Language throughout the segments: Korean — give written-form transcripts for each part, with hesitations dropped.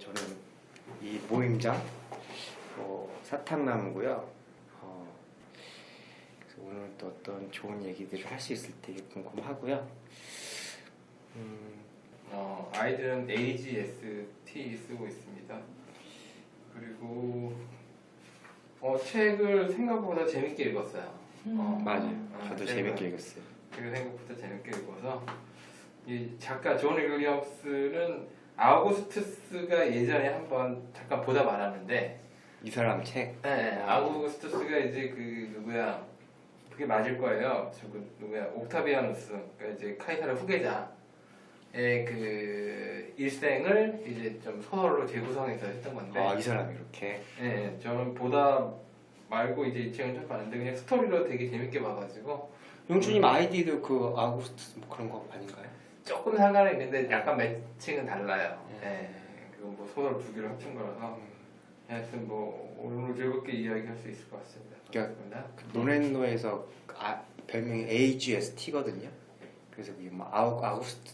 저는 이 모임장 사탕나무고요. 그래서 오늘 또 어떤 좋은 얘기들을 할 수 있을지 되게 궁금하고요. 아이들은 AGST 쓰고 있습니다. 그리고 책을 생각보다 재밌게 읽었어요. 맞아요. 저도 재밌게 읽었어요. 그리고 생각보다 재밌게 읽어서 이 작가 존 윌리엄스는 아우구스투스가 예전에 한번 잠깐 보다 말았는데 이 사람 책. 네, 아우구스투스가 이제 누구야? 그게 맞을 거예요. 누구야? 옥타비아누스, 그러니까 이제 카이사르 후계자의 그 일생을 이제 좀 소설로 재구성해서 했던 건데. 이 사람이 이렇게. 네, 저는 보다 말고 이제 이 책은 좀 봤는데 그냥 스토리로 되게 재밌게 봐가지고. 용준님 아이디도 그 아우구스투스 뭐 그런 거 아닌가요? 조금 상관은 있는데 약간 매칭은 달라요. 네, 그건 뭐 소설 두 개를 합친 거라서. 하여튼 뭐 오늘 즐겁게 이야기할 수 있을 것 같습니다. 그러니까 노렌노에서 별명이 AGST거든요. 그래서 그게 뭐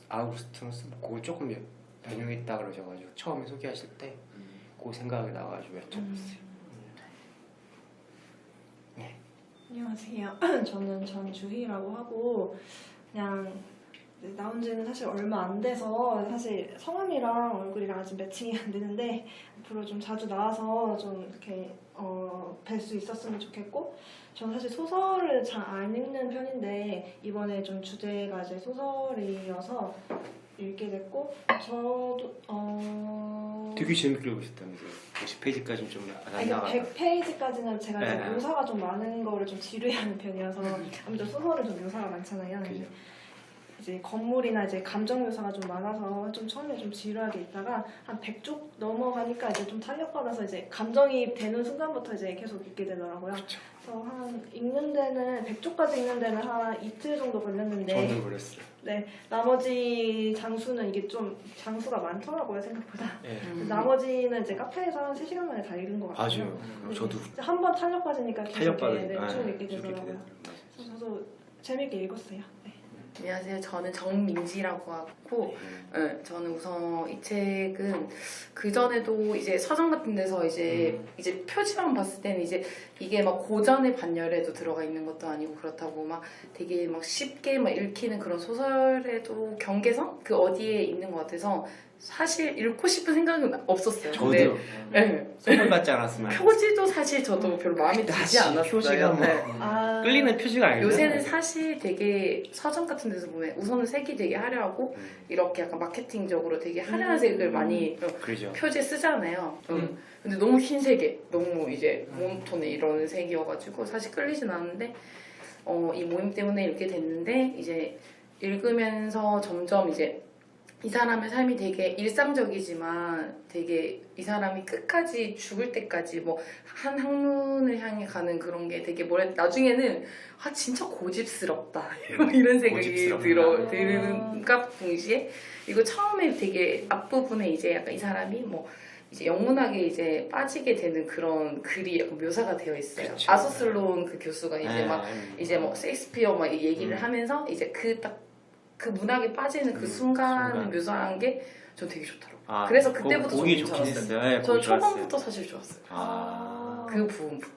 아우구스투스 그걸 조금 변형했다 그러셔가지고 처음에 소개하실 때 그 생각이 나가지고 여쭤봤어요. 네. 안녕하세요. 저는 전주희라고 하고 그냥 나온 지는 사실 얼마 안 돼서 사실 성함이랑 얼굴이랑 아직 매칭이 안 되는데 앞으로 좀 자주 나와서 좀 이렇게 뵐 수 있었으면 좋겠고, 저는 사실 소설을 잘 안 읽는 편인데 이번에 좀 주제가 이제 소설이어서 읽게 됐고, 저도 되게 재밌게 읽으셨다면서요. 50페이지까지는 좀 안 나가다. 100페이지까지는 제가 이제 네. 묘사가 좀 많은 거를 좀 지루해하는 편이어서 아무래도 소설은 좀 묘사가 많잖아요. 그죠. 이제 건물이나 이제 감정 묘사가 좀 많아서 좀 처음에 좀 지루하게 있다가 한 100쪽 넘어가니까 이제 좀 탄력받아서 이제 감정이 되는 순간부터 이제 계속 읽게 되더라고요. 그쵸. 그래서 한 읽는 데는 100쪽까지 읽는 데는 한 이틀 정도 걸렸는데, 저도 그랬어요. 네, 나머지 장수는 이게 좀 장수가 많더라고요, 생각보다. 네. 나머지는 이제 카페에서 한 3시간 만에 다 읽은 것 같아요. 맞아요. 저도 한 번 탄력 빠지니까 계속 탄력받으니까 쭉 읽게 되더라고요. 그래서 저도 재밌게 읽었어요. 네. 안녕하세요. 저는 정민지라고 하고, 저는 우선 이 책은 그 전에도 이제 서점 같은 데서 이제 표지만 봤을 때는 이제 이게 막 고전의 반열에도 들어가 있는 것도 아니고 그렇다고 막 되게 막 쉽게 막 읽히는 그런 소설에도 경계선 그 어디에 있는 것 같아서 사실 읽고 싶은 생각은 없었어요. 저도 네. 선물 받지 않았으면 표지도 사실 저도 별로 마음에 들지 않았어요. 표지가 뭐 네. 끌리는 표지가 아니죠. 요새는 사실 되게 서점 같은 데서 보면 우선은 색이 되게 화려하고 이렇게 약간 마케팅적으로 되게 화려한 색을 많이 그렇죠. 표지에 쓰잖아요. 근데 너무 흰색에 너무 이제 웜톤의 이런 색이어가지고 사실 끌리진 않았는데 이 모임 때문에 읽게 됐는데 이제 읽으면서 점점 이제 이 사람의 삶이 되게 일상적이지만 되게 이 사람이 끝까지 죽을 때까지 뭐 한 학문을 향해 가는 그런 게 되게 나중에는 진짜 고집스럽다 이런 생각이 들은가 동시에 이거 처음에 되게 앞부분에 이제 약간 이 사람이 뭐 이제 영문학에 이제 빠지게 되는 그런 글이 약간 묘사가 되어 있어요. 그쵸. 아서슬론 그 교수가 이제 뭐 셰익스피어 막 얘기를 하면서 이제 그 문학에 빠지는 그 순간을 묘사한 게 전 되게 좋더라고요. 그래서 그때부터 좀 괜찮았어요. 네, 저는 초반부터 사실 좋았어요. 그 부분부터.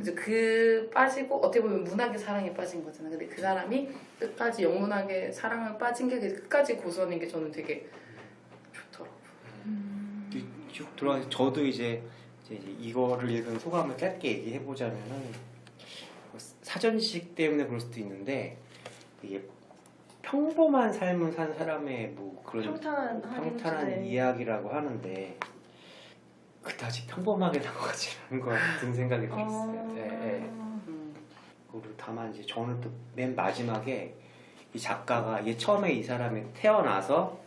이제 그 빠지고 어떻게 보면 문학의 사랑에 빠진 거잖아요. 근데 그 사람이 끝까지 영문학의 사랑을 빠진 게 끝까지 고수하는 게 저는 되게 좋더라고요. 쭉 들어가서 저도 이제 이거를 읽은 소감을 짧게 얘기해 보자면은 사전식 때문에 그럴 수도 있는데 이게 평범한 삶을 산 사람의 뭐 그런 평탄한 이야기라고 하는데 그다지 평범하게 산 것 같지 않은 것 같은 생각이 들었어요. 그리고 다만 이제 저는 또 맨 마지막에 이 작가가 이게 처음에 이 사람이 태어나서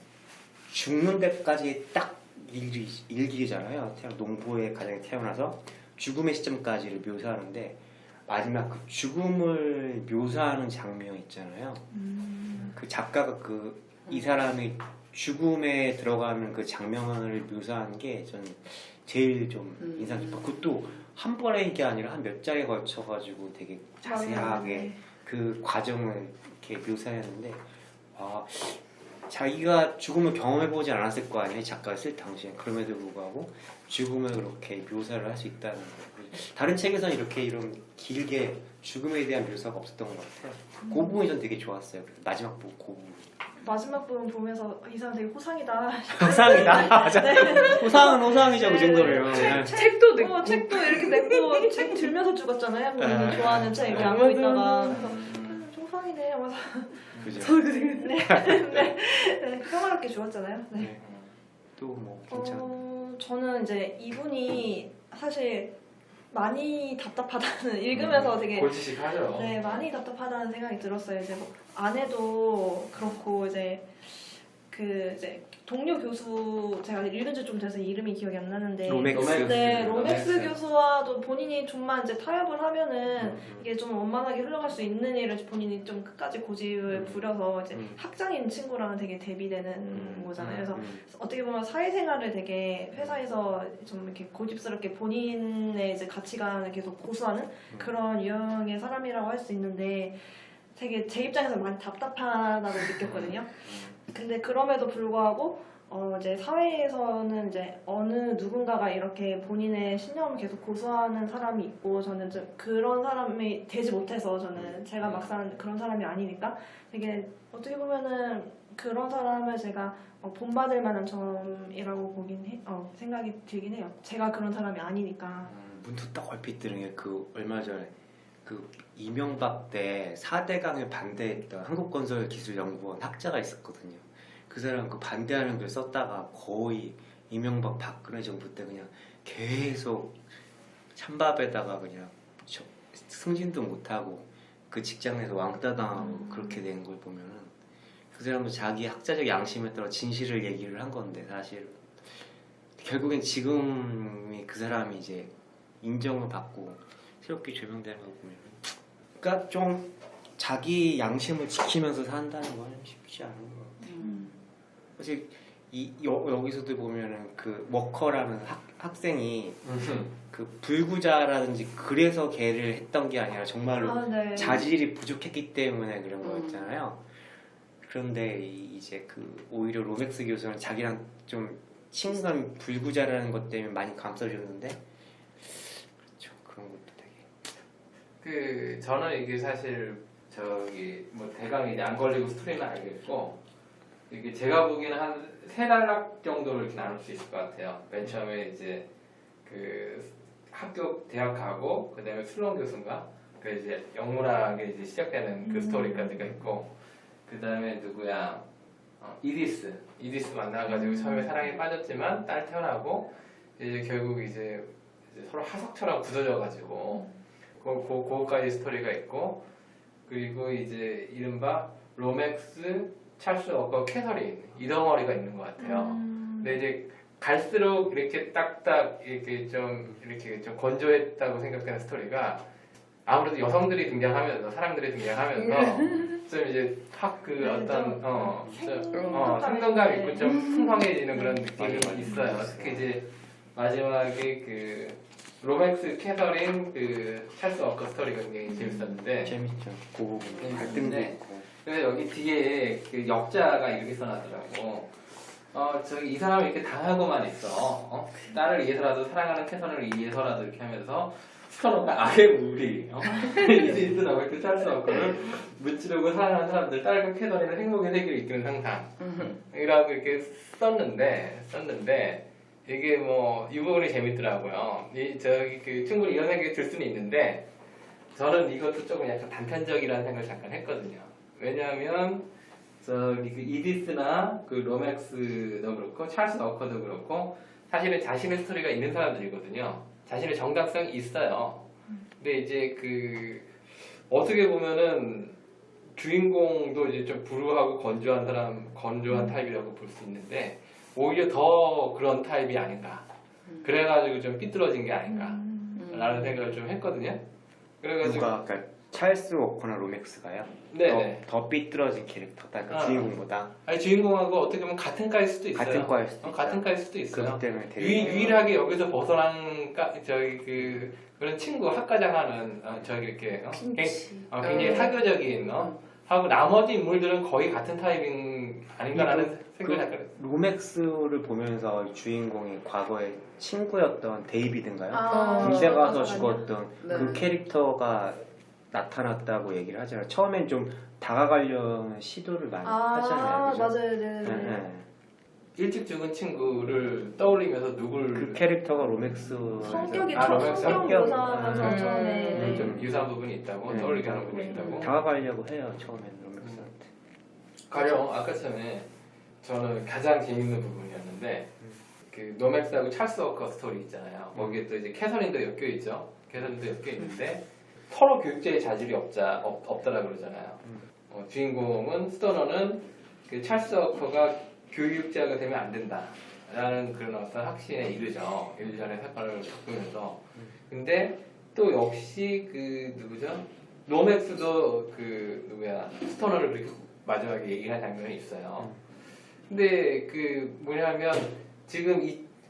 죽는 데까지 딱 일기잖아요. 농부의 가정에 태어나서 죽음의 시점까지를 묘사하는데 마지막 그 죽음을 묘사하는 장면 있잖아요. 그 작가가 이 사람이 죽음에 들어가는 그 장면을 묘사한 게 저는 제일 좀 인상 깊었고, 그것도 한 번의 게 아니라 한 몇 장에 걸쳐가지고 되게 자세하게 그 과정을 이렇게 묘사했는데 자기가 죽음을 경험해보지 않았을 거 아니에요, 작가가 쓸 당시에. 그럼에도 불구하고 죽음을 그렇게 묘사를 할 수 있다는 거. 다른 책에서는 이렇게 이런 길게 죽음에 대한 묘사가 없었던 것 같아요. 그 부분이 전 되게 좋았어요. 마지막 부분, 그 부분. 마지막 부분 보면서 이 사람 되게 호상이다. 호상이다. 맞아. 호상은 호상이죠, 그 네. 정도면. 책도 냈고. 책도 이렇게 냈고 책 들면서 죽었잖아요. 본인이 네. 좋아하는 책 이렇게 아, 안고 있다가 맞아. 그래서 호상이네 하면서 그죠. 네, 평화롭게 죽었잖아요. 네. 네. 또 뭐 괜찮아. 저는 이제 이분이 사실 많이 답답하다는 읽으면서 되게 골치식하죠. 네, 많이 답답하다는 생각이 들었어요. 이제 뭐 아내도 그렇고 이제 그 이제 동료 교수 제가 읽은 지 좀 돼서 이름이 기억이 안 나는데 로맥스. 네, 로맥스 로맥스. 교수와도 본인이 좀만 이제 타협을 하면은 이게 좀 원만하게 흘러갈 수 있는 일을 본인이 좀 끝까지 고집을 부려서 이제 학장인 친구랑은 되게 대비되는 거잖아요. 그래서 어떻게 보면 사회생활을 되게 회사에서 좀 이렇게 고집스럽게 본인의 이제 가치관을 계속 고수하는 그런 유형의 사람이라고 할 수 있는데 되게 제 입장에서 많이 답답하다고 느꼈거든요. 근데 그럼에도 불구하고 이제 사회에서는 이제 어느 누군가가 이렇게 본인의 신념을 계속 고수하는 사람이 있고 저는 좀 그런 사람이 되지 못해서 저는 제가 막상 그런 사람이 아니니까 되게 어떻게 보면은 그런 사람을 제가 본받을 만한 점이라고 보긴 생각이 들긴 해요. 제가 그런 사람이 아니니까. 문득 딱 얼핏 들은 게 그 얼마 전에 그 이명박 때 4대강을 반대했던 한국건설기술연구원 학자가 있었거든요. 그 사람 그 반대하는 글 썼다가 거의 이명박 박근혜 정부 때 그냥 계속 찬밥에다가 그냥 승진도 못하고 그 직장 내에서 왕따 당하고 그렇게 된 걸 보면은 그 사람도 자기 학자적 양심에 따라 진실을 얘기를 한 건데 사실 결국엔 지금이 그 사람이 이제 인정을 받고 새롭게 조명되는 거 보면 그러니까 좀 자기 양심을 지키면서 산다는 건 쉽지 않은 거 같아요. 사실 여기서도 보면은 그 워커라는 학생이 그 불구자라든지 그래서 걔를 했던 게 아니라 정말로 네. 자질이 부족했기 때문에 그런 거였잖아요. 그런데 이제 그 오히려 로맥스 교수는 자기랑 좀 친근한 불구자라는 것 때문에 많이 감싸줬는데 그렇죠. 그런 것도 되게 저는 이게 사실 저기 뭐 대강 이제 안 걸리고 스토리는 알겠고 이게 제가 보기에는 한 세 단락 정도로 이렇게 나눌 수 있을 것 같아요. 맨 처음에 이제 그 학교 대학 가고 그다음에 슬론 교수인가 그 이제 영문학에 이제 시작되는 그 스토리까지가 있고 그다음에 누구야 이디스 만나가지고 처음에 사랑에 빠졌지만 딸 태어나고 이제 결국 이제 서로 하석처럼 굳어져가지고 그거까지 스토리가 있고 그리고 이제 이른바 로맥스 찰스 워커 캐서린 이 덩어리가 있는 것 같아요. 근데 이제 갈수록 이렇게 딱딱 이렇게 좀 건조했다고 생각하는 스토리가 아무래도 여성들이 등장하면서 사람들이 등장하면서 좀 이제 확 그 어떤 생동감 있고 좀 풍성해지는 그런 느낌이 있어요. 특히 이제 마지막에 그 로맥스 캐서린 그 찰스 워커 스토리가 굉장히 재밌었는데 재밌죠. 그 부분 갈등도 네. 있고. 그래서 여기 뒤에 그 역자가 이렇게 써놨더라고. 저기 이 사람이 이렇게 당하고만 있어. 딸을 위해서라도 사랑하는 캐서린을 위해서라도 이렇게 하면서 서로가 악의 우리 이디스라고 이렇게 찰스 워커를 무찌르고 사랑하는 사람들 딸과 캐서린을 행복의 세계로 이끄는 상상이라고 이렇게 썼는데 이게 뭐 이 부분이 재밌더라고요. 저기 그 충분히 이런 생각이 들 수는 있는데 저는 이것도 조금 약간 단편적이라는 생각을 잠깐 했거든요. 왜냐하면 저기 그 이디스나 그 로맥스도 그렇고 찰스 워커도 그렇고 사실은 자신의 스토리가 있는 사람들이거든요. 자신의 정답성이 있어요. 근데 이제 그 어떻게 보면은 주인공도 이제 좀 불우하고 건조한 타입이라고 볼 수 있는데 오히려 더 그런 타입이 아닌가. 그래가지고 좀 삐뚤어진 게 아닌가라는 생각을 좀 했거든요. 그래가지고 누가 그러니까 찰스 워커나 로맥스가요? 네네. 더 삐뚤어진 캐릭터다. 그 주인공보다 아니 주인공하고 어떻게 보면 같은 과일 수도 있어요. 같은 과일 수도 있어요. 같은 과일 수도 있어요. 그렇기 때문에 되게 유일하게 여기서 벗어난 그런 친구 학과장하는 저기 이렇게 굉장히 사교적인 하고 나머지 인물들은 거의 같은 타입인 아닌가라는 생각이 약간 로맥스를 보면서 주인공이 과거에 친구였던 데이비드인가요? 아, 군대 가서 맞아, 죽었던 네. 그 캐릭터가 나타났다고 얘기를 하잖아요. 처음엔 좀 다가가려는 시도를 많이 하잖아요. 그죠? 맞아요. 네. 네, 네. 일찍 죽은 친구를 떠올리면서 누굴 그 캐릭터가 로맥스 성격이 로맥스. 성격 묘사하면서 음. 처음에 네. 좀 유사한 부분이 있다고 네. 떠올리게 하는 부분이 있다고. 다가가려고 해요. 처음에는 로맥스한테. 가령 아까 전에 저는 가장 재밌는 부분이었는데 그 노맥스하고 찰스 워커 스토리 있잖아요. 거기에 또 이제 캐서린도 엮여 있죠. 캐서린도 엮여 있는데 서로 교육자의 자질이 없더라 그러잖아요. 주인공은 스토너는 그 찰스 워커가 교육자가 되면 안 된다라는 그런 어떤 확신에 이르죠. 일전의 사건을 겪으면서. 근데 또 역시 그 누구죠? 노맥스도 그 누구야 스토너를 그렇게 마지막에 얘기한 장면이 있어요. 근데 그 뭐냐면 지금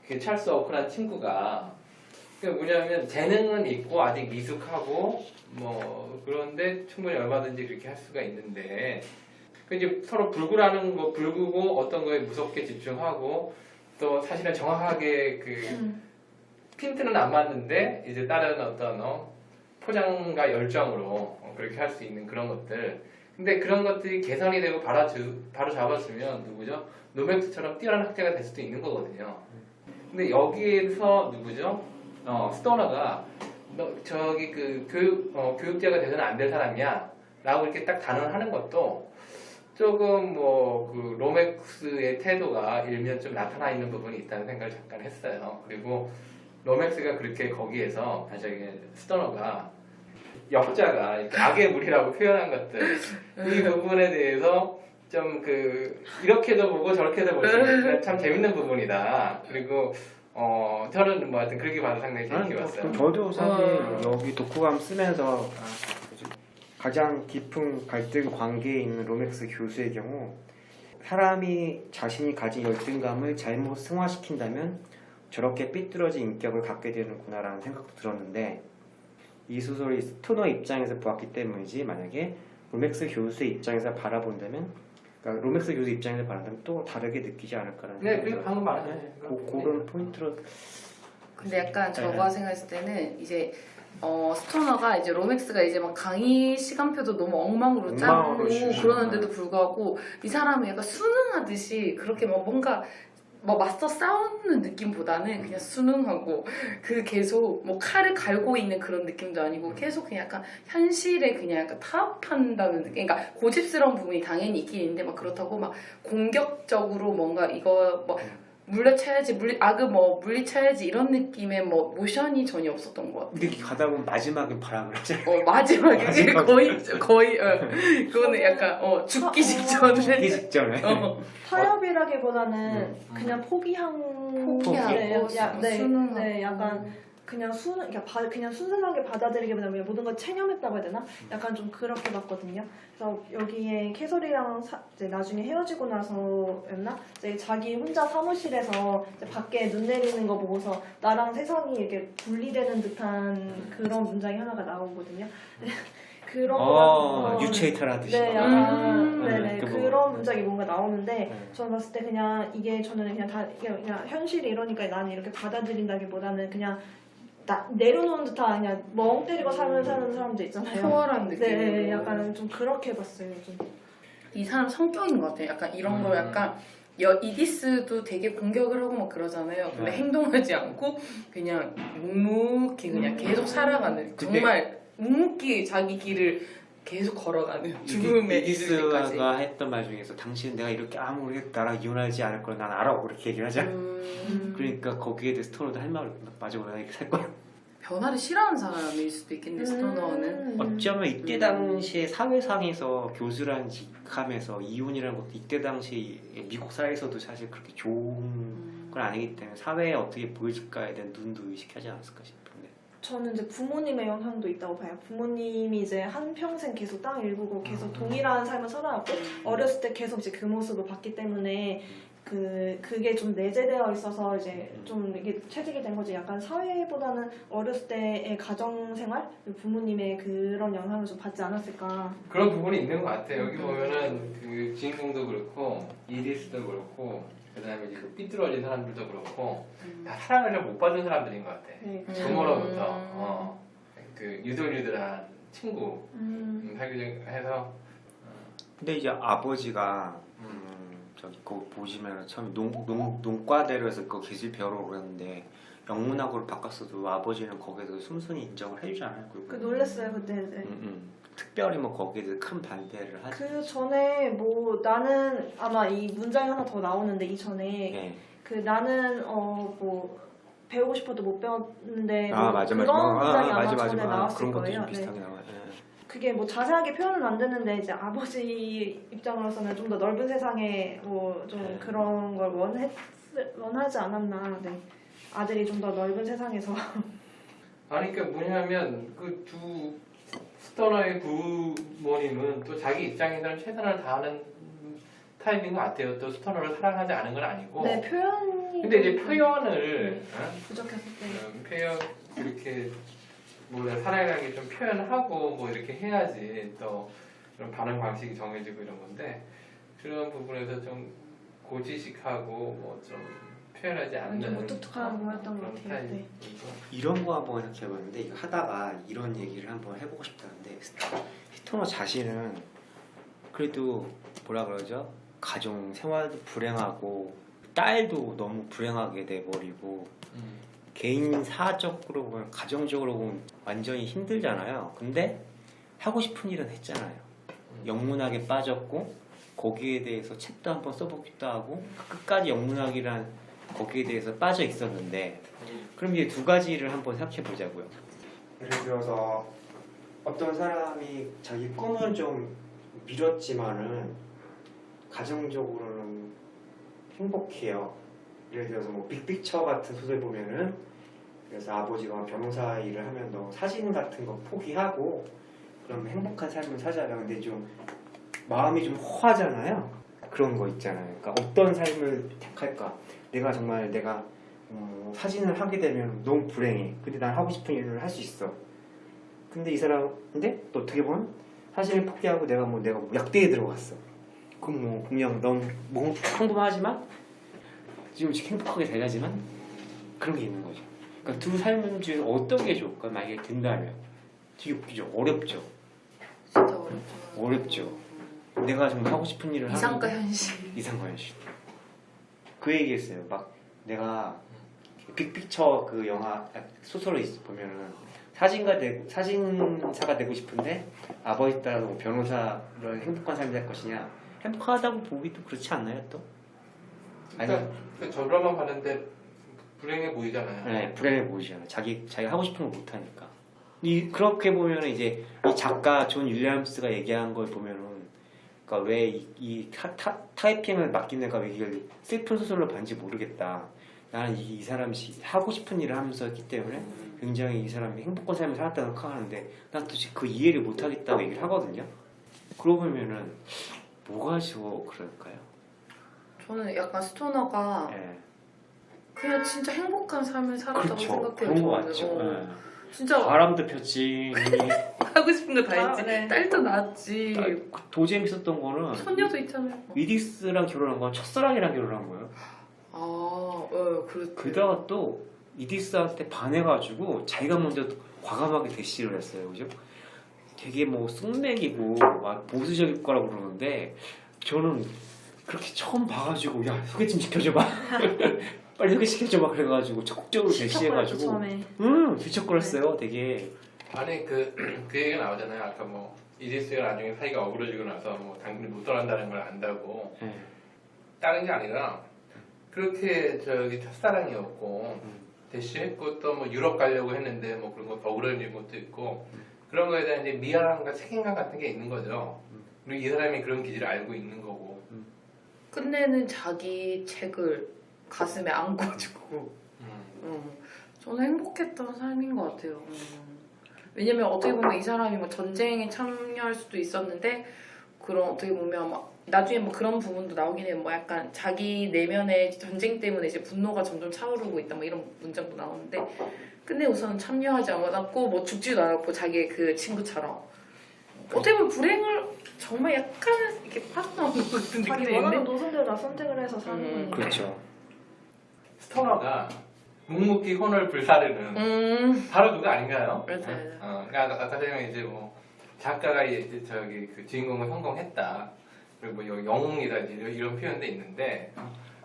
그 찰스 워커라는 친구가 그 뭐냐면 재능은 있고 아직 미숙하고 뭐 그런데 충분히 얼마든지 그렇게 할 수가 있는데 그 이제 서로 불구라는 거 불구고 어떤 거에 무섭게 집중하고 또 사실은 정확하게 그 핀트는 안 맞는데 이제 다른 어떤 포장과 열정으로 그렇게 할 수 있는 그런 것들. 근데 그런 것들이 개선이 되고 바로 잡았으면 누구죠? 노맥스처럼 뛰어난 학자가 될 수도 있는 거거든요. 근데 여기에서 누구죠? 스토너가 너 저기 그 교육자가 되서는 안 될 사람이야 라고 이렇게 딱 단언하는 것도 조금 뭐 그 로맥스의 태도가 일면 좀 나타나 있는 부분이 있다는 생각을 잠깐 했어요. 그리고 로맥스가 그렇게 거기에서 저기 스토너가 역자가 이렇게 악의 무리라고 표현한 것들 이 부분에 대해서 좀 그 이렇게도 보고 저렇게도 볼 수 있는 참 재밌는 부분이다. 그리고 저는 뭐 하여튼 그렇게 봐서 상당히 재밌게 봤어요. 저도 사실 여기 독후감 쓰면서 가장 깊은 갈등 관계에 있는 로맥스 교수의 경우 사람이 자신이 가진 열등감을 잘못 승화시킨다면 저렇게 삐뚤어진 인격을 갖게 되는구나라는 생각도 들었는데 이 소설이 스토너 입장에서 보았기 때문이지 만약에 로맥스 교수의 입장에서 바라본다면 그러니까 로맥스 교수 입장에서 바라본다면 또 다르게 느끼지 않을까라는 네, 그게 방금 말한 그런 포인트로 근데 약간 저가 생각했을 때는 이제 스토너가 이제 로맥스가 이제 막 강의 시간표도 너무 엉망으로 짜고 엉망으로 주시고. 그러는데도 불구하고 이 사람은 약간 수능하듯이 그렇게 막 뭔가 뭐 맞서 싸우는 느낌보다는 그냥 순응하고 그 계속 뭐 칼을 갈고 있는 그런 느낌도 아니고 계속 그냥 약간 현실에 그냥 약간 타협한다는 느낌. 그러니까 고집스러운 부분이 당연히 있긴 있는데 막 그렇다고 막 공격적으로 뭔가 이거 뭐 물리쳐야지 악을 뭐 물리쳐야지 이런 느낌의 뭐 모션이 전혀 없었던 것 같아요. 근데 가다 보면 마지막엔 바람을 하잖아요. 마지막에 마지막에. 거의 그거는 약간 죽기 직전에 죽기 직전에 타협이라기보다는 그냥 포기하고 순응하고. 네, 약간 그냥 그냥 순수하게 받아들이기보다는 그냥 모든 걸 체념했다고 해야 되나? 약간 좀 그렇게 봤거든요. 그래서 여기에 캐서리랑 이제 나중에 헤어지고 나서였나? 이제 자기 혼자 사무실에서 이제 밖에 눈 내리는 거 보고서 나랑 세상이 이렇게 분리되는 듯한 그런 문장이 하나가 나오거든요. 그런 거 유체이터라듯이 네, 약간 네, 그 그런 부분. 문장이 뭔가 나오는데 저는 봤을 때 그냥 저는 그냥 다 그냥 현실이 이러니까 나는 이렇게 받아들인다기보다는 그냥 내려놓은 듯한 그냥 멍 때리고 사는 사람들 있잖아요. 초월한 느낌. 네, 약간 좀 그렇게 봤어요. 좀. 이 사람 성격인 것 같아요. 약간 이런 거 약간 이디스도 되게 공격을 하고 막 그러잖아요. 근데 행동하지 않고 그냥 묵묵히 그냥 계속 살아가는 정말 묵묵히 자기 길을 계속 걸어가는 죽음에 이를 때까지. 이디스가 했던 말 중에서 당신은 내가 이렇게 아무리 나랑 이혼하지 않을 걸 난 알아 그렇게 얘기를 하잖아. 그러니까 거기에 대해 스토너도 할 말을 맞아 내가 이렇게 살 거야. 변화를 싫어하는 사람일 수도 있겠네 스토너는. 어쩌면 이때 당시에 사회상에서 교수라는 직함에서 이혼이라는 것도 이때 당시 미국 사회에서도 사실 그렇게 좋은 건 아니기 때문에 사회에 어떻게 보여질까에 대한 눈도 의식하지 않았을까 싶은데. 저는 이제 부모님의 영향도 있다고 봐요. 부모님이 이제 한평생 계속 땅 일구고 계속 동일한 삶을 살아왔고 어렸을 때 계속 이제 그 모습을 봤기 때문에 그게 좀 내재되어 있어서 이제 좀 이게 체득이 된 거지. 약간 사회보다는 어렸을 때의 가정생활, 부모님의 그런 영향을 좀 받지 않았을까. 그런 부분이 있는 것 같아요. 여기 보면은 그 주인공도 그렇고 이리스도 그렇고 그다음에 이제 그 삐뚤어진 사람들도 그렇고 다 사랑을 잘 못 받은 사람들인 것 같아. 네. 부모로부터 그 유들유들한 친구 해서 근데 이제 아버지가 저기 그거 보시면 처음 농과대로 해서 그 기술 배우러 그랬는데 영문학으로 바꿨어도 아버지는 거기에서 순순히 인정을 해주잖아요. 그 놀랐어요 그때. 네. 특별히 뭐 거기에 큰 반대를 하지. 그 전에 뭐 나는 아마 이 문장이 하나 더 나오는데 이전에 네. 그 나는 뭐 배우고 싶어도 못 배웠는데 아 뭐 맞아 그런 문장이 아마 전에 나왔을 그런 것도 거예요. 좀 비슷하게 나와요. 그게 뭐 자세하게 표현은 안 됐는데 이제 아버지 입장으로서는 좀 더 넓은 세상에 뭐 좀 그런 걸 원하지 않았나. 네. 아들이 좀 더 넓은 세상에서. 아니 그러니까 뭐냐면 그 두 스토너의 부모님은 또 자기 입장에서는 최선을 다하는 타입인 것 같아요. 또 스토너를 사랑하지 않은 건 아니고. 네 표현이. 근데 이제 표현을 부족했을 때. 표현 이렇게 뭐 사랑하게 좀 표현하고 뭐 이렇게 해야지 또 그런 반응 방식이 정해지고 이런 건데 그런 부분에서 좀 고지식하고 뭐 좀 표현하지 않는 좀 무뚝뚝한 거였던 것 그런 같아요. 네. 타입이고. 이런 거 한번 생각해봤는데 이거 하다가 이런 얘기를 한번 해보고 싶다는데 스토너 자신은 그래도 뭐라 그러죠? 가정 생활도 불행하고 딸도 너무 불행하게 돼버리고 개인 사적으로 보면 가정적으로 보면 완전히 힘들잖아요. 근데 하고 싶은 일은 했잖아요. 영문학에 빠졌고 거기에 대해서 책도 한번 써보기도 하고 끝까지 영문학이란 거기에 대해서 빠져 있었는데 그럼 이제 두 가지를 한번 생각해 보자고요. 예를 들어서 어떤 사람이 자기 꿈은 좀 미뤘지만은 가정적으로는 행복해요. 예를 들어서 뭐 빅픽처 같은 소설 보면은 그래서 아버지가 변호사 일을 하면 너 사진 같은 거 포기하고 그럼 행복한 삶을 살잖아요. 근데 좀 마음이 좀 허하잖아요. 그런 거 있잖아요. 그러니까 어떤 삶을 택할까? 내가 사진을 하게 되면 너무 불행해. 근데 난 하고 싶은 일을 할 수 있어. 근데 이 사람 근데 또 어떻게 보면 사진을 포기하고 내가 약대에 들어갔어. 그럼 뭐 분명 넌 뭐 평범하지만 지금 행복하게 살려지만 그런 게 있는 거죠. 그러니까 두 삶 중에 어떤 게 좋을까? 만약에 된다면 되게 웃기죠. 어렵죠. 진짜 어렵죠. 어렵죠. 내가 정말 하고 싶은 일을 이상과 하는데 현실. 이상과 현실. 그 얘기했어요. 막 내가 빅픽처 그 영화 소설을 보면은 사진사가 되고 싶은데 아버지 따라서 뭐 변호사로 행복한 삶이 될 것이냐? 행복하다고 보기도 그렇지 않나요 또? 그러니까 저 드라마 봤는데 불행해 보이잖아요. 네, 불행해 보이잖아요. 자기 하고 싶은 거 못 하니까. 그렇게 보면은 이제 이 작가 존 윌리엄스가 얘기한 걸 보면은, 그러니까 왜 이 타이핑을 맡긴 애가 왜 이걸 슬픈 소설로 봤는지 모르겠다. 나는 이 사람이 하고 싶은 일을 하면서 했기 때문에 굉장히 이 사람이 행복한 삶을 살았다고 생각하는데 난 도대체 그 이해를 못 하겠다고 얘기를 하거든요. 그러고 보면은 뭐가 그럴까요? 저는 약간 스토너가 네. 그냥 진짜 행복한 삶을 살았다고 그렇죠. 생각해요. 그런 거 저는. 맞죠. 네. 진짜 바람도 폈지. 하고 싶은 거 다 했지. 네. 딸도 낳았지. 더 재밌었던 거는 손녀도 있잖아요. 이디스랑 결혼한 건 첫사랑이랑 결혼한 거예요. 그렇죠. 그러다가 또 이디스한테 반해가지고 자기가 먼저 과감하게 대시를 했어요. 그죠? 되게 뭐 쑥맥이고 막 보수적일 거라고 그러는데 저는 그렇게 처음 봐가지고 야 소개팅 시켜줘봐. 빨리 소개시켜줘봐 그래가지고 적극적으로 대시해가지고 뒤척거렸어요. 되게. 아니 그 얘기가 나오잖아요. 아까 뭐 이디스가 나중에 사이가 어그러지고 나서 뭐 당신이 못 떠난다는 걸 안다고. 네. 다른 게 아니라 그렇게 저기 첫사랑이었고 대시했고 또 뭐 유럽 가려고 했는데 뭐 그런 거 어그러진 것도 있고 그런 거에 대한 이제 미안함과 책임감 같은 게 있는 거죠. 그리고 이 사람이 그런 기질을 알고 있는 거고. 끝내는 자기 책을 가슴에 안고주고. 저는 행복했던 삶인 것 같아요. 왜냐면 어떻게 보면 이 사람이 뭐 전쟁에 참여할 수도 있었는데 그런 어떻게 보면 막 나중에 뭐 그런 부분도 나오긴 해요. 뭐 약간 자기 내면의 전쟁 때문에 이제 분노가 점점 차오르고 있다 뭐 이런 문장도 나오는데 근데 우선 참여하지 않았고 뭐 죽지도 않았고 자기의 그 친구처럼 어떻게 보면 불행을 정말 약간 이렇게 파악나오는 것 같은 자기 느낌이 원하는 있는데 노선대로 다 선택을 해서 사는 거니까. 그렇죠. 스토너가 묵묵히 혼을 불사르는 바로 그거 아닌가요? 맞아. 그러니까 아까 설명 이제 뭐 작가가 이제 저기 그 주인공을 성공했다. 그리고 뭐 영웅이라든지 이런 표현도 있는데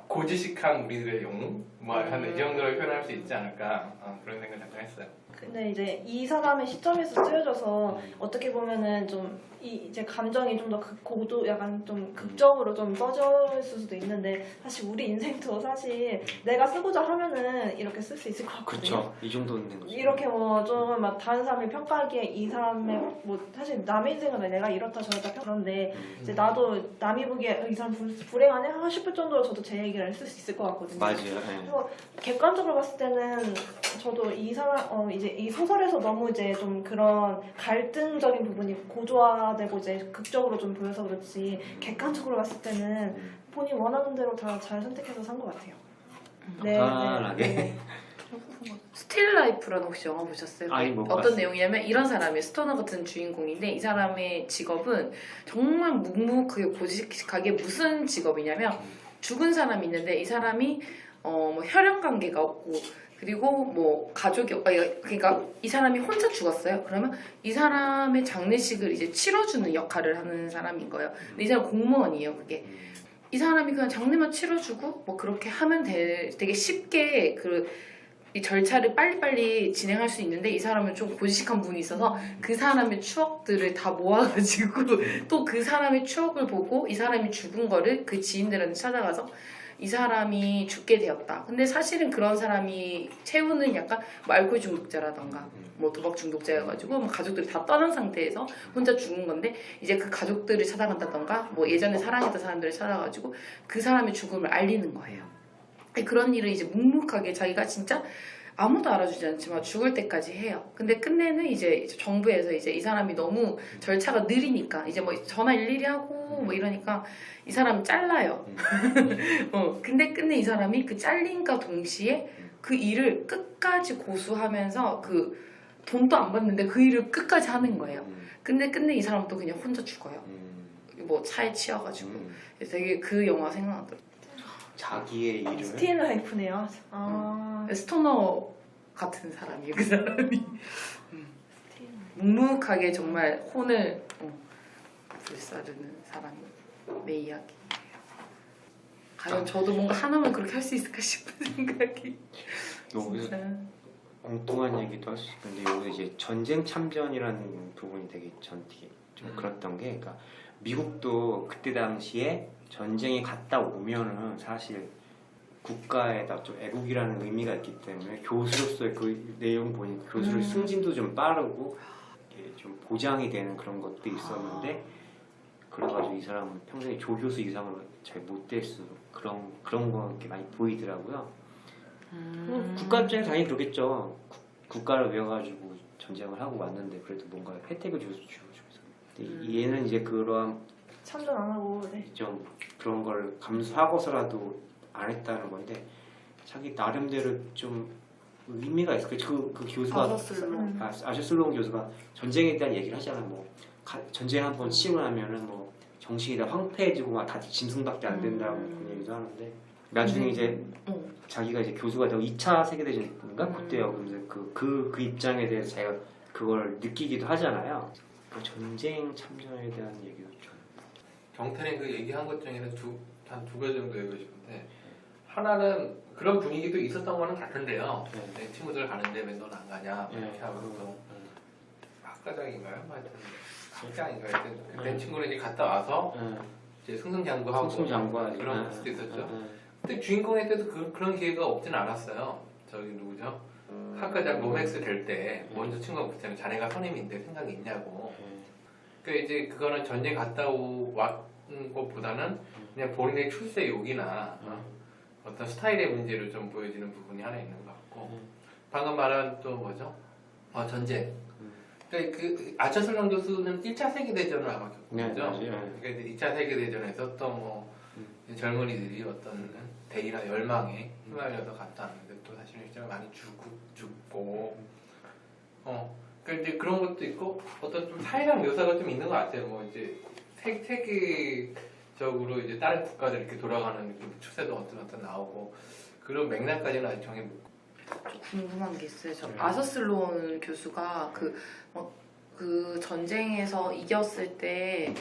고지식한 우리들의 영웅 뭐 하는 이 정도로 표현할 수 있지 않을까 그런 생각을 잠깐 했어요. 근데 이제 이 사람의 시점에서 쓰여져서 어떻게 보면은 좀 이제 감정이 좀 더 고도 약간 좀 극적으로 좀 써져 있을 수도 있는데 사실 우리 인생도 사실 내가 쓰고자 하면은 이렇게 쓸 수 있을 것 같거든요. 그렇죠. 이 정도 있는 거죠. 이렇게 뭐 좀 막 다른 사람이 평가하기에 이 사람의 뭐 사실 남의 인생은 내가 이렇다 저렇다 그런데 이제 나도 남이 보기에 이 사람 불행하네 싶을 정도로 저도 제 얘기를 쓸 수 있을 것 같거든요. 맞아요. 네. 그리고 객관적으로 봤을 때는 저도 이 사람 이제 이 소설에서 너무 이제 좀 그런 갈등적인 부분이 고조화되고 이제 극적으로 좀 보여서 그렇지 객관적으로 봤을 때는 본인 원하는 대로 다 잘 선택해서 산 것 같아요. 편안하게. 스틸 라이프라는 혹시 영화 보셨어요? 아니, 못 어떤 봤어요. 내용이냐면 이런 사람이 스토너 같은 주인공인데 이 사람의 직업은 정말 묵묵하게 고지식하게 무슨 직업이냐면 죽은 사람이 있는데 이 사람이 뭐 혈연 관계가 없고 그리고 뭐 가족이 그러니까 이 사람이 혼자 죽었어요. 그러면 이 사람의 장례식을 이제 치러주는 역할을 하는 사람인 거예요. 근데 이 사람 공무원이에요. 그게 이 사람이 그냥 장례만 치러주고 뭐 그렇게 하면 되게 쉽게 이 절차를 빨리빨리 진행할 수 있는데 이 사람은 좀 고지식한 부분이 있어서 그 사람의 추억들을 다 모아가지고 또 그 사람의 추억을 보고 이 사람이 죽은 거를 그 지인들한테 찾아가서 이 사람이 죽게 되었다. 근데 사실은 그런 사람이 채우는 약간 뭐 알코올 중독자라던가 뭐 도박 중독자여가지고 뭐 가족들이 다 떠난 상태에서 혼자 죽은 건데 이제 그 가족들을 찾아간다던가 뭐 예전에 사랑했던 사람들을 찾아가지고 그 사람의 죽음을 알리는 거예요. 그런 일을 이제 묵묵하게 자기가 진짜 아무도 알아주지 않지만 죽을 때까지 해요. 근데 끝내는 이제 정부에서 이제 이 사람이 너무 절차가 느리니까 이제 뭐 전화 일일이 하고 뭐 이러니까 이 사람 잘라요. 근데 끝내 이 사람이 그 잘림과 동시에 그 일을 끝까지 고수하면서 그 돈도 안 받는데 그 일을 끝까지 하는 거예요. 근데 끝내 이 사람도 그냥 혼자 죽어요. 뭐 차에 치여가지고. 되게 그 영화 생각나더라고요. 자기의 일을 스틸 라이프네요. 스토너 같은 사람이에요. 그 사람이 묵묵하게 정말 혼을 불사르는 사람의 이야기. 과연 저도 뭔가 하나만 그렇게 할 수 있을까 싶은 생각이. 여기서 진짜. 엉뚱한 얘기도 할 수 있는데 여기 이제 전쟁 참전이라는 부분이 되게 전 되게 좀 그랬던 게, 그러니까 미국도 그때 당시에 전쟁이 갔다 오면은 사실 국가에다 좀 애국이라는 의미가 있기 때문에 교수로서의 그 내용 보니까 교수의 승진도 좀 빠르고 이게 좀 보장이 되는 그런 것도 있었는데, 그래가지고 이 사람은 평생에 조교수 이상으로 잘 못 될 수 그런 거 이렇게 많이 보이더라고요. 국가 입장에 당연히 그러겠죠. 국가를 위해가지고 전쟁을 하고 왔는데 그래도 뭔가 혜택을 주면서. 근데 얘는 이제 그런 참전 안 하고 좀 그런 걸 감수하고서라도 안 했다는 건데 자기 나름대로 좀 의미가 있어. 그 교수가 아셔슬롱 교수가 전쟁에 대한 얘기를 하잖아. 뭐 전쟁 한번 치고 나면은 뭐 정신이 다 황폐해지고 막 다 짐승밖에 안 된다고 그런 얘기도 하는데 나중에 이제 자기가 이제 교수가 되고 2차 세계대전인가 그때요. 그래서 그 입장에 대해서 자기가 그걸 느끼기도 하잖아요. 그 전쟁 참전에 대한 얘기도 좀. 경태는 그 얘기한 것 중에는 한 두 가지 정도 얘기하고 싶은데, 하나는 그런 분위기도 있었던 거는 같은데요. 내 친구들 가는데 왜 넌 안 가냐 이렇게 하고 또 학과장인가요? 하여튼 학장인가요? 하여튼 그때 친구는 이제 갔다 와서 이제 승승장구하고 그런 수도 있었죠. 근데 주인공에 대해서 그런 기회가 없진 않았어요. 저기 누구죠? 학과장 로맥스 될 때 먼저 친구가 묻자면 자네가 선임인데 생각이 있냐고. 그러니까 이제 그거는 전쟁 갔다 왔던 것보다는 그냥 본인의 출세 욕이나 어떤 스타일의 문제를 좀 보여지는 부분이 하나 있는 것 같고, 방금 말한 또 뭐죠? 전쟁. 그러니까 그 아처슬론 교수는 1차 세계대전을 아마 네, 겪었죠. 맞아요. 그러니까 2차 세계대전에서 또 뭐 젊은이들이 어떤 대의나 열망에 휘말려서 갔다 왔는데 또 사실은 실제로 많이 죽고 그러니까 이제 그런 것도 있고 어떤 좀 사회적 묘사가 좀 있는 것 같아요. 뭐 이제 세계적으로 이제 다른 국가들 이렇게 돌아가는 추세도 어떤 나오고 그런 맥락까지는 아직 정해 못. 궁금한 게 있어요. 아서슬론 교수가 그 전쟁에서 이겼을 때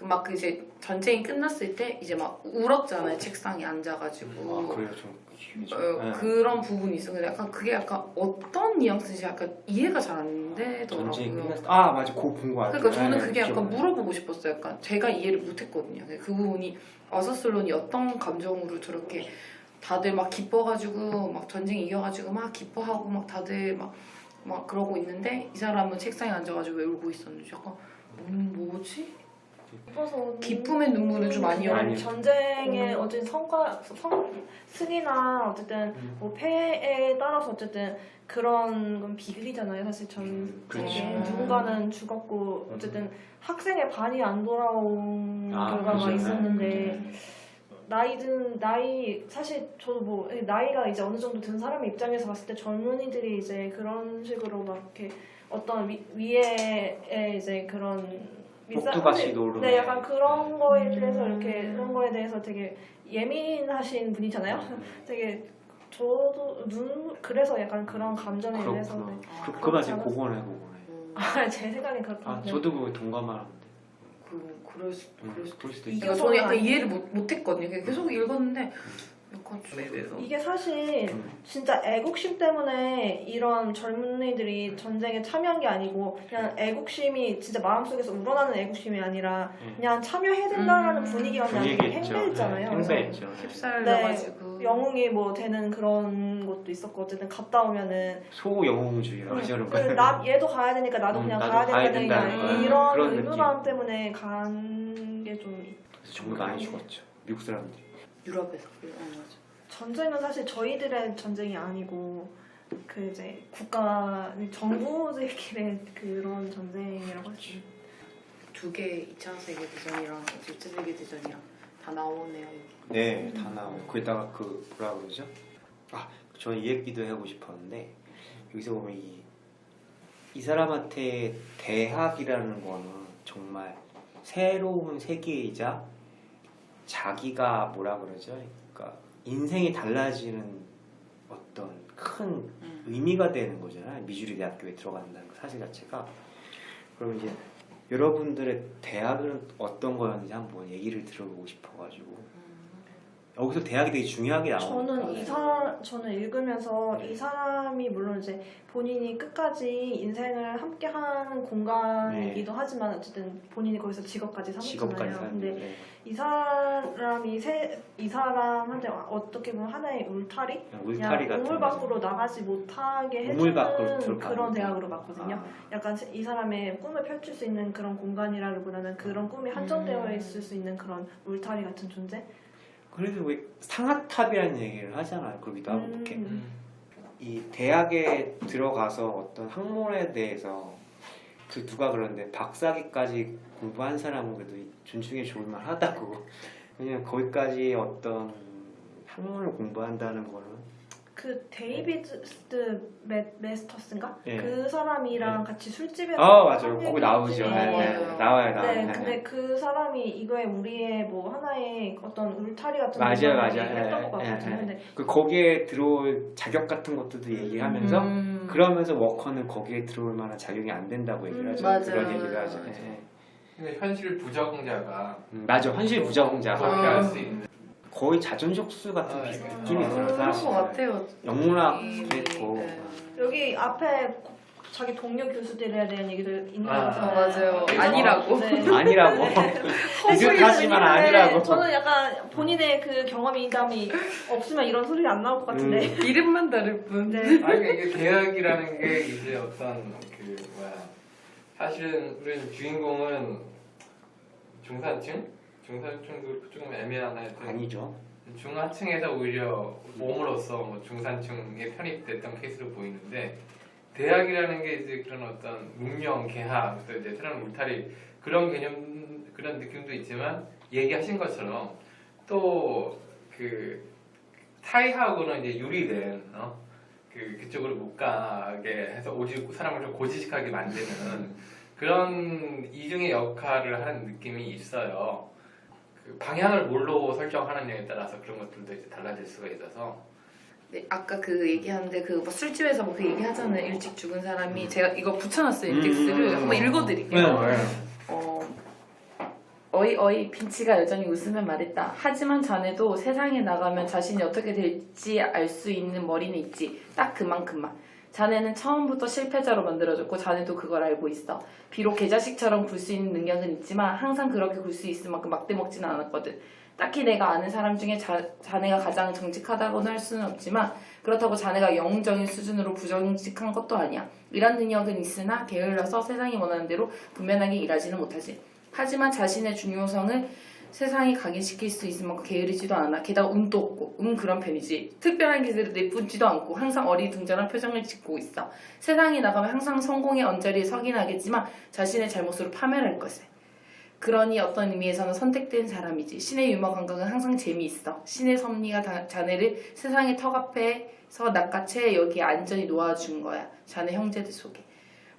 막 이제 전쟁이 끝났을 때 이제 막 울었잖아요. 책상에 앉아가지고. 그래요, 좀 네. 그런 부분이 있어. 근데 약간 그게 약간 어떤 뉘앙스인지 약간 이해가 잘 안 전쟁이 되더라고요. 끝났어. 아 맞아, 그거 본 거 같아요. 그러니까 저는 네, 그게 약간 기억나요. 물어보고 싶었어요. 약간 제가 이해를 못했거든요. 그 부분이 아서슬론이 어떤 감정으로 저렇게 다들 막 기뻐가지고 막 전쟁 이겨가지고 막 기뻐하고 막 다들 막 그러고 있는데 이 사람은 책상에 앉아가지고 왜 울고 있었는지 약간 뭐지? 기뻐서 기쁨의 눈물을 좀 많이 아니요. 전쟁의 어쨌든 승이나 어쨌든 뭐 패에 따라서 어쨌든 그런 건 비극이잖아요. 사실 전쟁에 그렇죠. 누군가는 죽었고 어쨌든 학생의 반이 안 돌아온 결과가 그렇죠. 있었는데 나이 사실 저도 뭐 나이가 이제 어느 정도 든 사람의 입장에서 봤을 때 젊은이들이 이제 그런 식으로 막 이렇게 어떤 위에 이제 그런 꼭두가시 노르. 네, 약간 그런 거에 대해서 이렇게 그런 거에 대해서 되게 예민하신 분이잖아요. 되게 저도 그래서 약간 그런 감정에 대해서 그렇구나. 그 맞아요. 그거네. 제 생각엔 그렇거든요. 저도 그거 동감하는데. 그럴 수도 이게 있어요. 저는 약간 이해를 못했거든요. 계속 읽었는데 약간 이게 사실 진짜 애국심 때문에 이런 젊은이들이 전쟁에 참여한 게 아니고 그냥 애국심이 진짜 마음속에서 우러나는 애국심이 아니라 그냥 참여해야 된다라는 분위기가 그냥 행배했잖아요. 행배했죠. 휩쓸려가지고 영웅이 뭐 되는 그런 것도 있었고 어쨌든 갔다 오면은 소영웅주의라고 하죠. 그런 거. 얘도 가야 되니까 나도 그냥 나도 가야 가야 된다는 된다는 이런 그런 의무감 때문에 간 게 좀 정말 많이 죽었죠. 미국 사람들이. 유럽에서 맞아. 전쟁은 사실 저희들의 전쟁이 아니고 그 이제 국가 정부들끼리의 그런 전쟁이라고 할 수 있어요. 두 개 2차 세계 대전이랑 1차 세계 대전이랑 다 나오네요. 여기. 네, 다 나와요. 거기다가 그 뭐라 그러죠? 저는 이 얘기도 하고 싶었는데 여기서 보면 이 사람한테 대학이라는 거는 정말 새로운 세계이자 자기가 뭐라 그러죠? 그러니까 인생이 달라지는 어떤 큰 의미가 되는 거잖아요. 미주리 대학교에 들어간다는 그 사실 자체가. 그럼 이제 여러분들의 대학은 어떤 거였는지 한번 얘기를 들어보고 싶어가지고 여기서 대학이 되게 중요하게 나오니까. 저는 읽으면서 이 사람이 물론 이제 본인이 끝까지 인생을 함께하는 공간이기도 하지만 어쨌든 본인이 거기서 직업까지 삼았잖아요. 근데 이 사람한테 어떻게 보면 하나의 울타리 같은 우물 밖으로 나가지 못하게 우물 해주는 밖으로 그런 대학으로 봤거든요. 약간 이 사람의 꿈을 펼칠 수 있는 그런 공간이라기보다는 그런 꿈이 한정되어 있을 수 있는 그런 울타리 같은 존재. 그래서 왜 상아탑이라는 얘기를 하잖아요. 그러기도 하고 이렇게 이 대학에 들어가서 어떤 학문에 대해서 그 누가 그러는데 박사학위까지 공부한 사람은 그래도 존중해 좋을 만하다고. 왜냐면 거기까지 어떤 학문을 공부한다는 거는 그 데이비드 메스터스인가? 네. 그 사람이랑 같이 술집에서 맞아요. 거기 나오죠. 나와요. 네, 근데 그 사람이 이거에 우리의 뭐 하나의 어떤 울타리 같은 맞아요. 했던 것 같거든요. 근데 그 거기에 들어올 자격 같은 것들도 얘기하면서 그러면서 워커는 거기에 들어올 만한 자격이 안 된다고 얘기를 하죠. 맞아요. 그런 얘기를 하죠. 근데 현실 부적응자가 맞아. 현실 부적응자가 그렇게 할 수 있는 거의 자존적수 같은 느낌이 들어요. 그런 것 사실. 같아요. 영문학도 있고 여기 앞에 자기 동료 교수들에 대한 얘기도 있는 거 맞아요. 같아요. 아니라고. 아니라고. 비슷하지만 아니라고. 저는 약간 본인의 그 경험이 없으면 이런 소리가 안 나올 것 같은데. 이름만 다를 뿐. 네. 그러니까 이게 대학이라는 게 이제 어떤 사실은 우리 주인공은 중산층도 조금 애매한 하여튼 아니죠. 중하층에서 오히려 몸으로써 뭐 중산층에 편입됐던 케이스로 보이는데 대학이라는 게 이제 그런 어떤 문명, 계하, 또 이제 새로운 울타리 그런 개념, 그런 느낌도 있지만 얘기하신 것처럼 또 그 사회하고는 이제 유리된 그쪽으로 못 가게 해서 오직 사람을 좀 고지식하게 만드는 그런 이중의 역할을 하는 느낌이 있어요. 그 방향을 뭘로 설정하느냐에 따라서 그런 것들도 이제 달라질 수가 있어서. 네, 아까 그 얘기하는데 그뭐 술집에서 뭐 그 얘기하잖아요. 일찍 죽은 사람이 제가 이거 붙여놨어요. 인덱스를 한번 읽어드릴게요. 어이 핀치가 여전히 웃으며 말했다. 하지만 자네도 세상에 나가면 자신이 어떻게 될지 알 수 있는 머리는 있지. 딱 그만큼만. 자네는 처음부터 실패자로 만들어졌고 자네도 그걸 알고 있어. 비록 개자식처럼 굴 수 있는 능력은 있지만 항상 그렇게 굴 수 있을 만큼 막대 먹지는 않았거든. 딱히 내가 아는 사람 중에 자네가 가장 정직하다고는 할 수는 없지만 그렇다고 자네가 영웅적인 수준으로 부정직한 것도 아니야. 이런 능력은 있으나 게을러서 세상이 원하는 대로 분명하게 일하지는 못하지. 하지만 자신의 중요성을 세상이 각인시킬 수 있을 만큼 게으르지도 않아. 게다가 운도 없고 그런 편이지. 특별한 기술을 내뿜지도 않고 항상 어리둥절한 표정을 짓고 있어. 세상에 나가면 항상 성공의 언저리에 서긴 하겠지만 자신의 잘못으로 파멸할 것을. 그러니 어떤 의미에서는 선택된 사람이지. 신의 유머 감각은 항상 재미있어. 신의 섭리가 자네를 세상의 턱 앞에서 낚아채 여기에 안전히 놓아준 거야. 자네 형제들 속에.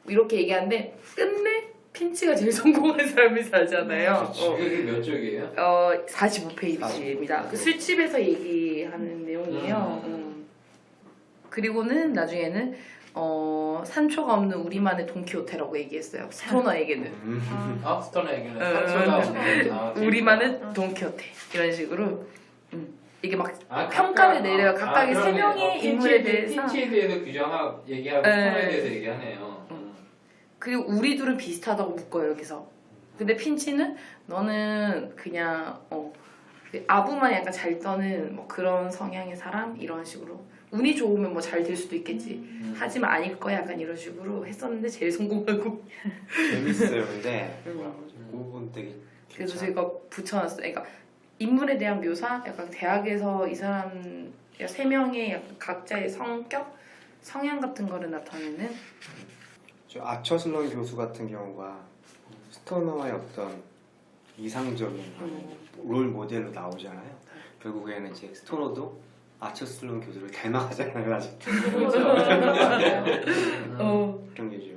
이렇게 얘기하는데 끝내 핀치가 제일 성공한 사람이 사잖아요. 이게 몇 쪽이에요? 45페이지입니다. 그 술집에서 얘기하는 내용이에요. 그리고는 나중에는 산초가 없는 우리만의 돈키호테라고 얘기했어요. 스토너에게는. 스토너에게는 우리만은 돈키호테 이런 식으로 이게 막 평가를 내려요. 각각의 세 명의 인물에 대해서. 핀치에 대해서 얘기하고 스토너에 대해서 얘기하네요. 그리고 우리 둘은 비슷하다고 묶어요 여기서. 근데 핀치는 너는 그냥 아부만 약간 잘 떠는 뭐 그런 성향의 사람 이런 식으로 운이 좋으면 뭐 잘 될 수도 있겠지. 하지만 아닐 거야 약간 이런 식으로 했었는데 제일 성공하고. 재밌어요. 근데 그 부분 되게 그래서 제가 붙여놨어요. 그러니까 인물에 대한 묘사, 약간 대학에서 이 사람 세 명의 약간 각자의 성격, 성향 같은 거를 나타내는. 저 아처 슬론 교수 같은 경우가 스토너의 어떤 이상적인 롤 모델로 나오잖아요. 결국에는 이제 스토너도 아처 슬론 교수를 닮아가잖아요. 아직. 그런 게죠.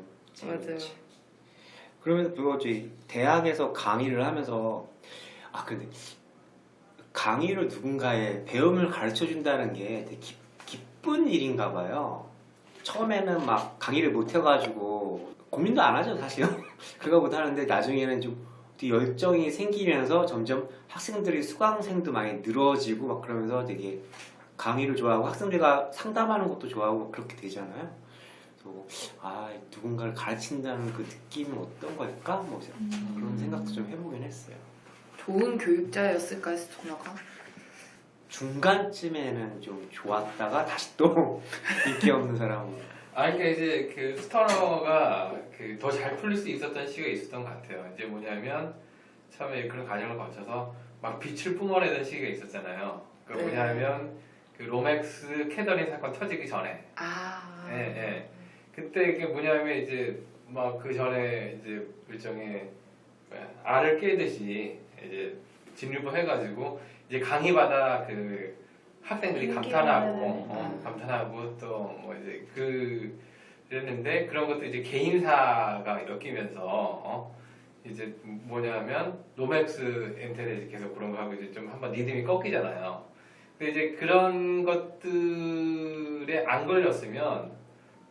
맞아요. 그러면서 그거 저희 대학에서 강의를 하면서 근데 강의를 누군가의 배움을 가르쳐 준다는 게 되게 기쁜 일인가 봐요. 처음에는 막 강의를 못 해가지고 고민도 안 하죠 사실. 그거보다 하는데 나중에는 좀 열정이 생기면서 점점 학생들이 수강생도 많이 늘어지고 막 그러면서 되게 강의를 좋아하고 학생들과 상담하는 것도 좋아하고 막 그렇게 되잖아요. 그래서 누군가를 가르친다는 그 느낌은 어떤 걸까? 뭐 그런 생각도 좀 해보긴 했어요. 좋은 교육자였을까요 스토너가? 중간쯤에는 좀 좋았다가 다시 또 인기 없는 사람으로. 그러니까 이제 그 스토너가 더 잘 풀릴 수 있었던 시기가 있었던 것 같아요. 이제 뭐냐면 처음에 그런 과정을 거쳐서 막 빛을 뿜어내던 시기가 있었잖아요. 그 뭐냐면 그 로맥스 캐더린 사건 터지기 전에. 예. 그때 이게 뭐냐면 이제 막 그 전에 이제 일종의 알을 깨듯이 이제 진류부 해가지고 이제 강의받아 그 학생들이 감탄하고 또 뭐 이제 그랬는데 그런 것도 이제 개인사가 엮이면서 이제 뭐냐면 노맥스 엔텔에 계속 그런 거 하고 이제 좀 한번 리듬이 꺾이잖아요. 근데 이제 그런 것들에 안 걸렸으면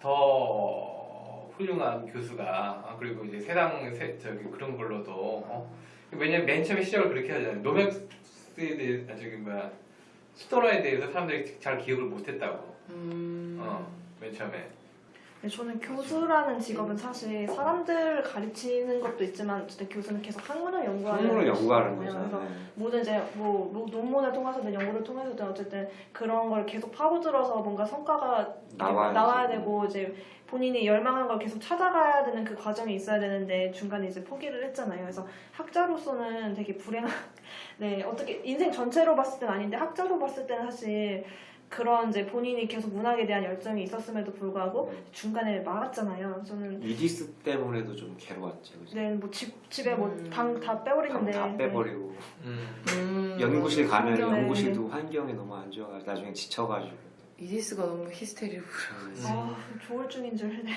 더 훌륭한 교수가 그리고 이제 그런 걸로도 왜냐면 맨 처음에 시작을 그렇게 하잖아요. 노맥스에 대해 스토너에 대해서 사람들이 잘 기억을 못했다고. 맨 처음에. 저는 교수라는 직업은 사실 사람들 가르치는 것도 있지만 어쨌든 교수는 계속 학문을 연구하는 거죠. 그래서 모든 이제 뭐 논문을 통해서든 연구를 통해서든 어쨌든 그런 걸 계속 파고들어서 뭔가 성과가 나와야 되고 이제 본인이 열망한 걸 계속 찾아가야 되는 그 과정이 있어야 되는데 중간에 이제 포기를 했잖아요. 그래서 학자로서는 되게 불행한. 네, 어떻게 인생 전체로 봤을 때는 아닌데 학자로 봤을 때는 사실 그런 이제 본인이 계속 문학에 대한 열정이 있었음에도 불구하고 중간에 말았잖아요. 저는 이디스 때문에도 좀 괴로웠죠. 그죠? 네, 뭐 집에 뭐 방 다 빼버리는데 다 빼버리고 연구실 가면 환경에. 연구실도 환경이 너무 안 좋아가지고 나중에 지쳐가지고 이디스가 너무 히스테리로. 아, 조울증인 줄. 네.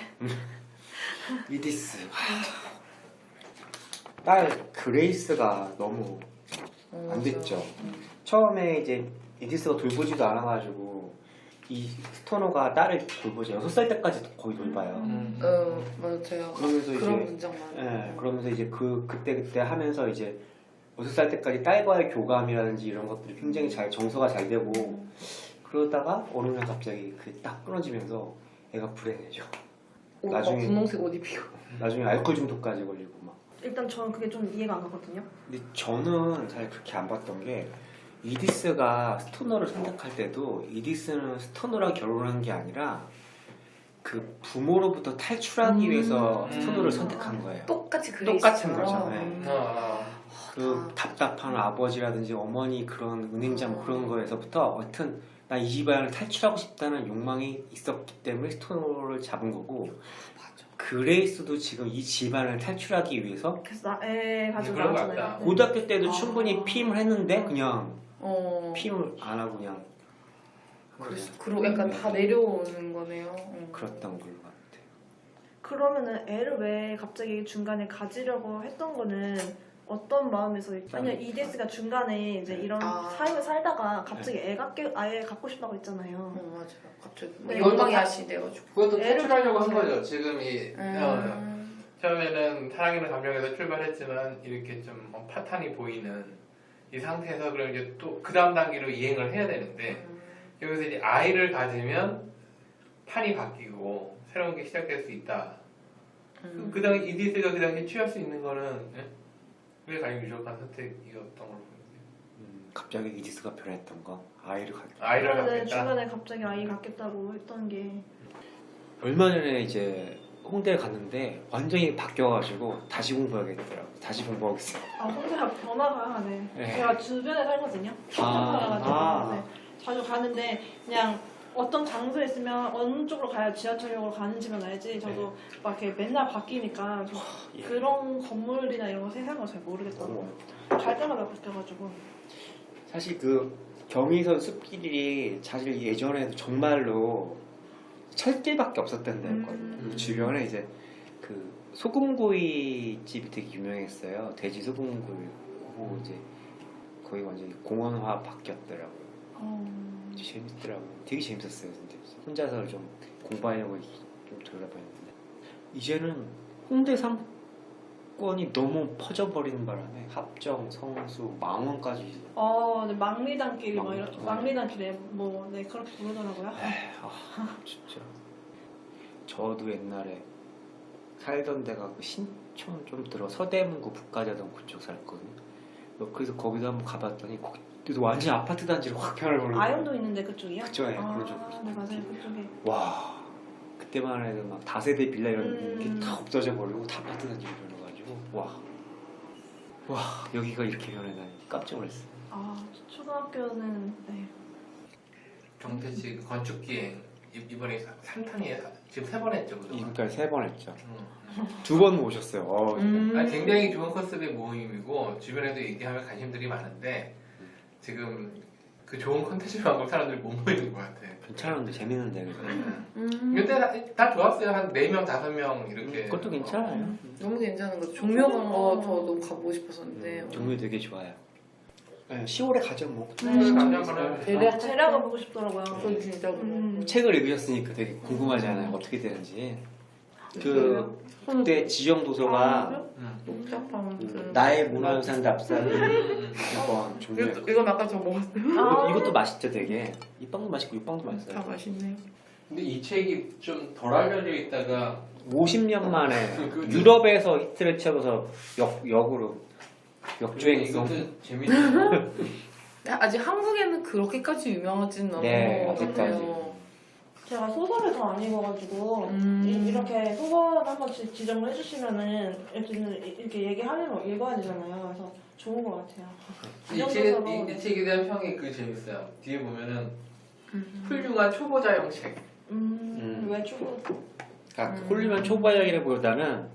이디스 딸 그레이스가 너무 안 됐죠. 처음에 이제 이디스가 돌보지도 않아가지고 이 스토너가 딸을 돌보죠. 6살 때까지 거의 돌봐요. 맞아요. 그러면서 그런 이제 문장 많아요. 예, 그러면서 이제 그때 하면서 이제 6살 때까지 딸과의 교감이라든지 이런 것들이 굉장히 잘 정서가 잘 되고 그러다가 어느 날 갑자기 그 딱 끊어지면서 애가 불행해져. 나중에- 분홍색 옷 입히고. 나중에 알코올 중독까지 걸리고 막. 일단 저는 그게 좀 이해가 안 가거든요. 근데 저는 잘 그렇게 안 봤던 게 이디스가 스토너를 선택할 때도 이디스는 스토너랑 결혼한 게 아니라 그 부모로부터 탈출하기 위해서 스토너를 선택한 거예요. 똑같이 똑같은 그레이스처럼. 거죠, 네. 그 답답한 아버지라든지 어머니 그런 은행장 그런 거에서부터 하여튼 나 이 집안을 탈출하고 싶다는 욕망이 있었기 때문에 스토너를 잡은 거고 맞아. 그레이스도 지금 이 집안을 탈출하기 위해서 그래서 애 가지고 그런 거 나왔잖아요. 같다. 고등학교 때도 아. 충분히 피임을 했는데 그냥 어. 피임을 안 하고 그냥 한 거죠. 그리고 약간 다 내려오는 거네요. 그랬던 걸로 같아요. 그러면은 애를 왜 갑자기 중간에 가지려고 했던 거는 어떤 마음에서 아니요 이디스가 중간에 이제 이런 삶을 살다가 갑자기 아예 갖고 싶다고 했잖아요. 맞아요. 갑자기 네, 열망이 다- 아시대가지고. 그것도 애를 탈출하려고 한 키우는 거죠. 지금 처음에는 사랑이는 감정에서 출발했지만 이렇게 좀 파탄이 보이는 이 상태에서 그럼 이제 또 그 다음 단계로 이행을 해야 되는데 여기서 이제 아이를 가지면 판이 바뀌고 새로운 게 시작될 수 있다. 그 당시 이디스가 그 당시에 취할 수 있는 거는 왜 가장 유력한 선택이었던 걸로 보여요. 갑자기 이디스가 변했던 거 아이를 갖. 아이를 그런데 갖겠다. 중간에 갑자기 아이 갖겠다고 했던 게 얼마 전에 이제 홍대에 갔는데 완전히 바뀌어가지고 다시 공부하겠더라고. 다시 공부하겠어요. 혼자 변화가 네. 네. 제가 주변에 살거든요. 아. 네. 자주 가는데 그냥 어떤 장소에 있으면 어느 쪽으로 가야 지하철역으로 가는지만 알지 저도 막 이렇게 맨날 바뀌니까 좀 예. 그런 건물이나 이런 거 세상을 잘 모르겠더라고요. 갈 때마다 바뀌어가지고 사실 그 경의선 숲길이 사실 예전에도 정말로 철길밖에 없었던 데였거든요. 그 주변에 이제 그 소금구이 집이 되게 유명했어요. 돼지 소금구이. 그거 이제 거의 완전히 공원화 바뀌었더라고요. 재밌더라고요. 되게 재밌었어요. 진짜. 혼자서 좀 공부하려고 좀 돌아다녔는데 이제는 홍대 상권이 너무 퍼져버리는 바람에 합정, 성수, 망원까지 네, 망리단길이 막 이런 네. 망리단길에 뭐 네 그렇게 부르더라고요. 진짜 저도 옛날에 살던 데가 그 신촌 좀 들어 서대문구 북가자동 그쪽 살거든요. 그래서 거기도 한번 가봤더니 거기도 완전 아파트 단지로 확 변해버리고 아현도 있는데 그쪽이요? 그쪽에 네, 맞아요 그쪽에. 와 그때만 해도 막 다세대 빌라 이런 게 음. 다 없어져 버리고 다 아파트 단지로 변해가지고 와 여기가 이렇게 변해다니 깜짝 놀랐어. 초등학교는 네. 정태씨 그 건축기행 이번에 3탄이에요. 지금 3번 했죠, 그동안. 지금까지 3번 했죠. 2번 모셨어요. 아니, 굉장히 좋은 컨셉의 모임이고 주변에도 얘기하면 관심들이 많은데 지금 그 좋은 컨텐츠를 하고 사람들이 못 모이는 것 같아. 괜찮은데 재밌는데 그래서 근데 다 좋았어요. 한 4명, 5명 이렇게. 그것도 괜찮아요. 너무 괜찮은 거. 종묘 간 거 저도 가보고 싶었었는데. 종류 되게 좋아요. 네, 10월에 가죠 뭐. 재래가 보고 싶더라고요. 그건 진짜 책을 읽으셨으니까 되게 궁금하잖아요. 어떻게 되는지. 그 홍대 지정 도서가 복잡한 나의 문화유산 답사를 한번 종류에. 이건 아까 저 먹었어요. 이것도 맛있죠, 되게. 이 빵도 맛있고 이 빵도 다 맛있어요. 맛있네요. 근데 이 책이 좀 덜 알려져 있다가 50년 만에 유럽에서 히트를 쳐서 역으로 역주행성. 이것도 재밌는 아직 한국에는 그렇게까지 유명하지는 않은 네, 것 아직까지. 같아요. 제가 소설을 잘 안 읽어가지고 이렇게 소설 한번 지정을 해주시면은 이렇게 얘기하려면 읽어야 되잖아요. 그래서 좋은 것 같아요. 이 책에 대한 평이 그 재밌어요. 뒤에 보면은 훌륭한 초보자용 책. 왜 주고? 그러니까 훌륭한 초보자기보다는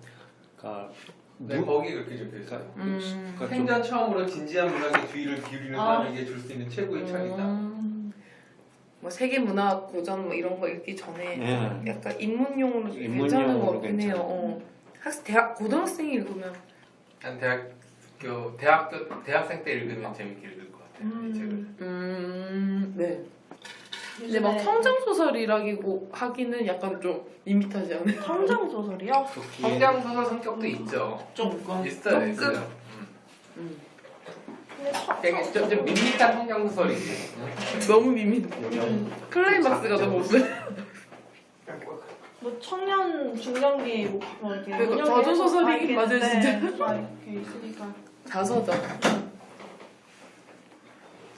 그러니까 네, 거기 그렇게 적혀 있어요. 그러니까 좀 생전 처음으로 진지한 문학에 주의를 기울이는 사람에게 줄 수 있는 최고의 책이다. 뭐 세계 문화 고전 뭐 이런 거 읽기 전에 네. 약간 입문용으로 괜찮은 입문용으로 것 같긴 해요. 괜찮아요. 고등학생이 읽으면 한 대학생 때 읽으면 재밌게 읽을 것 같아요. 이 책을. 네. 근데 막 성장 소설이라고 하기는 약간 좀 밋밋하지 않아요? 성장 소설이요? 성장 소설 성격도 있죠. 조금 있어요. 근데 되게 좀 밋밋한 성장 소설이지. 너무 밋밋. 클라이막스가 너무 없어요. 뭐 청년 중년기 뭐 이렇게 그러니까 운영해서 저도 소설이긴 다 맞아요, 있겠는데 진짜. 다 이렇게 있으니까. 자서전.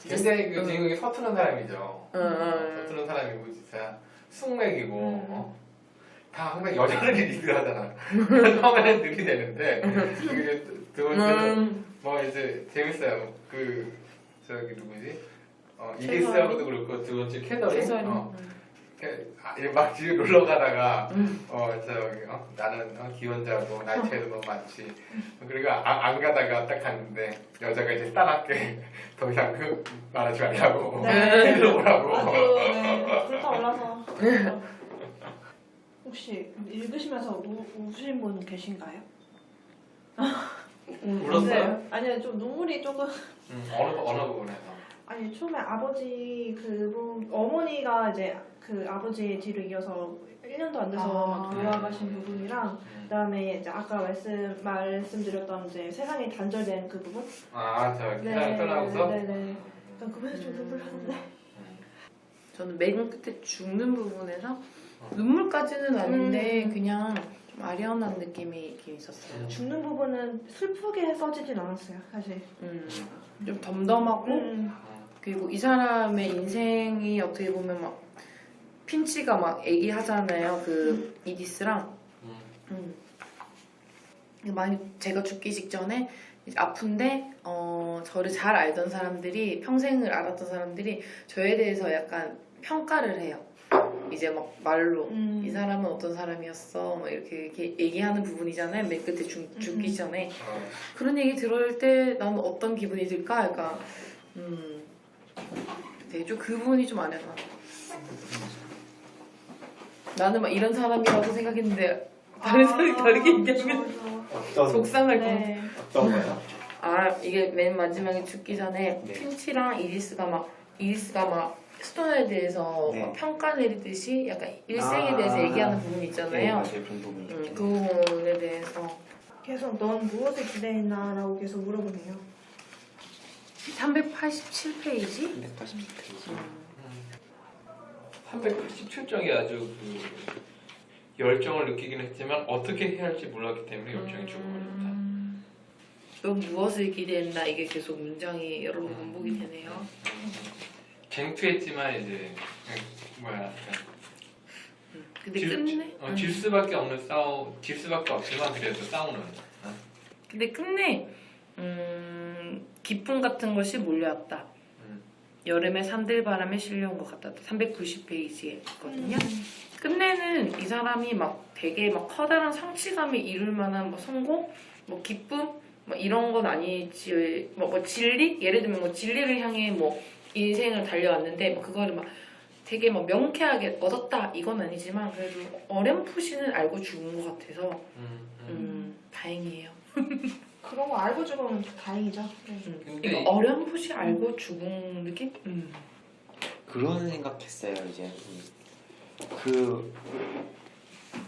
굉장히 그 주인공이 서투른 사람이죠. 서투른 사람이고 진짜 숙맥이고 다 항상 여자를 리드하잖아. 처음에는 느리되는데 그게 두 번째는 뭐 이제 재밌어요. 그 저기 누구지? 이디스하고도 그렇고 두 번째 캐더린. 막 집에 놀러 가다가 나는 기혼자고 나이 차이도 너무 많지. 그리고 안 가다가 딱 갔는데 여자가 이제 싸납게 더 이상 말하지 말라고 데리러 오라고. 불타올라서. 혹시 읽으시면서 우신 분 계신가요? 울었어요? 네. 아니요, 좀 눈물이 조금. 어느 부분에서? 아니 처음에 아버지 어머니가 이제 그 아버지 뒤로 이어서 1년도 안 돼서 막 돌아가신 부분이랑 그다음에 이제 아까 말씀드렸던 이제 세상이 단절된 그 부분. 저 기사를 떠나고서. 네네. 그 부분에 좀 눈물 나는데. 저는 맨 끝에 죽는 부분에서 눈물까지는 아닌데 그냥 좀 아련한 느낌이 있긴 있었어요. 죽는 부분은 슬프게 써지진 않았어요, 사실. 좀 덤덤하고 그리고 이 사람의 인생이 어떻게 보면 막 핀치가 막 얘기하잖아요. 그 이디스랑. 많이 제가 죽기 직전에 이제 아픈데 저를 잘 알던 사람들이 평생을 알았던 사람들이 저에 대해서 약간 평가를 해요. 이제 막 말로 이 사람은 어떤 사람이었어 막 이렇게 얘기하는 부분이잖아요. 맨 끝에 죽기 전에 그런 얘기 들을 때 나는 어떤 기분이 들까? 약간 되게 좀 그 부분이 좀 안 해서 나는 막 이런 사람이라고 생각했는데 다른 사람이 다르게 얘기하면 속상할 것 같아. 네. 어떤 거요? 이게 맨 마지막에 죽기 전에 네. 핀치랑 이디스가 막 스톤에 대해서 네. 막 평가 내리듯이 약간 일생에 대해서 얘기하는 부분이 네, 있잖아요. 맞아요. 그런 부분이 그 있죠. 부분에 대해서 계속 넌 무엇을 기대했나라고 계속 물어보네요. 387페이지? 180페이지. 387쪽이 아주 그 열정을 느끼긴 했지만 어떻게 해야 할지 몰랐기 때문에 열정이 죽어버렸다. 넌 무엇을 기대했나 이게 계속 문장이 여러 번 반복이 되네요. 쟁투했지만 이제 근데 끝내 질 수밖에 없지만 그래도 싸우는. 근데 끝내 기쁨 같은 것이 몰려왔다. 여름에 산들바람에 실려온 것 같다. 390페이지에 있거든요. 끝내는 이 사람이 막 되게 막 커다란 성취감이 이룰 만한 뭐 성공, 뭐 기쁨, 뭐 이런 건 아니지. 뭐 진리? 예를 들면 뭐 진리를 향해 뭐 인생을 달려왔는데 뭐 그거를 막 되게 막 명쾌하게 얻었다 이건 아니지만 그래도 어렴풋이는 알고 죽은 것 같아서 다행이에요. 그런 거 알고 죽으면 다행이죠. 근데 이거 어렴풋이 알고 죽은 느낌? 그런 생각했어요. 이제 그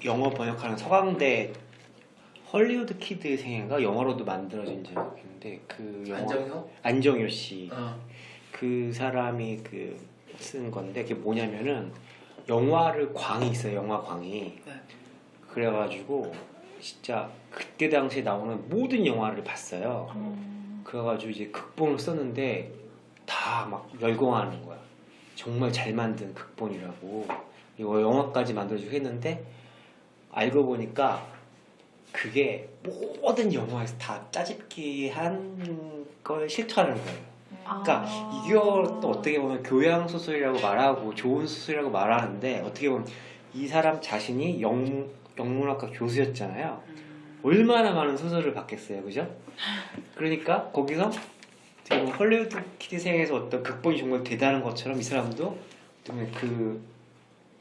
영어 번역하는 서강대 헐리우드 키드의 생애가 영어로도 만들어진 적이 있는데 그 영화 안정효 씨 그 사람이 쓴 건데 그게 뭐냐면은 영화를 광이 있어요. 영화 광이. 네. 그래가지고 진짜 그때 당시에 나오는 모든 영화를 봤어요. 그래가지고 이제 극본을 썼는데 다 막 열광하는 거야. 정말 잘 만든 극본이라고. 이거 영화까지 만들어주고 했는데 알고 보니까 그게 모든 영화에서 다 짜집기 한 걸 실천하는 거예요. 그러니까 이걸 또 어떻게 보면 교양 소설이라고 말하고 좋은 소설이라고 말하는데 어떻게 보면 이 사람 자신이 영문학과 교수였잖아요. 얼마나 많은 소설을 봤겠어요, 그죠? 그러니까 거기서 어떻게 보면 헐리우드 키드생에서 어떤 극본이 정말 대단한 것처럼 이 사람도 어떻게 그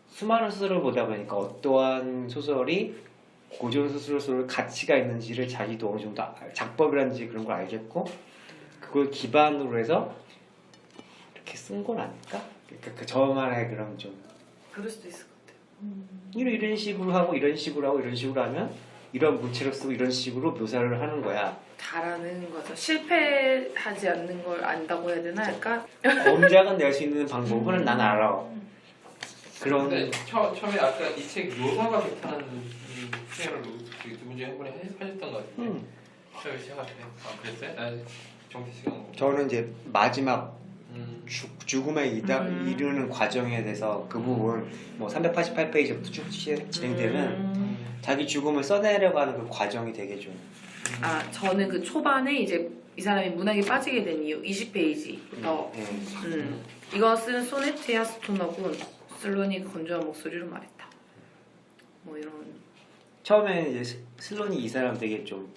수많은 소설을 보다 보니까 어떠한 소설이 고전 소설 가치가 있는지를 자기도 어느 정도 작법이라든지 그런 걸 알겠고 그걸 기반으로 해서 이렇게 쓴 건 아닐까? 그러니까 그 저만의 그런 좀 그럴 수도 있을 것 같아요. 이런 식으로 하고 이런 식으로 하고 이런 식으로 하면 이런 문체를 쓰고 이런 식으로 묘사를 하는 거야. 잘하는 거죠. 실패하지 않는 걸 안다고 해야 되나? 약간 검작은 낼 수 있는 방법은 난 알아. 그런 근데 처음에 아까 이 책 묘사가 좋다는 표현을 두 분 중에 한 분이 하셨던 것 같은데 처음에 시작할 때 그랬어요? 난 정태 씨가 뭐 저는 이제 마지막 죽음에 이르는 과정에 대해서 그 부분 뭐 388페이지부터 쭉 진행되는 자기 죽음을 써내려가는 그 과정이 되게 좀 저는 그 초반에 이제 이 사람이 문학에 빠지게 된 이유 20페이지부터 이것은 소네트야 스토너군 슬론이 건조한 목소리로 말했다. 뭐 이런 처음에 이제 슬론이 이 사람 되게 좀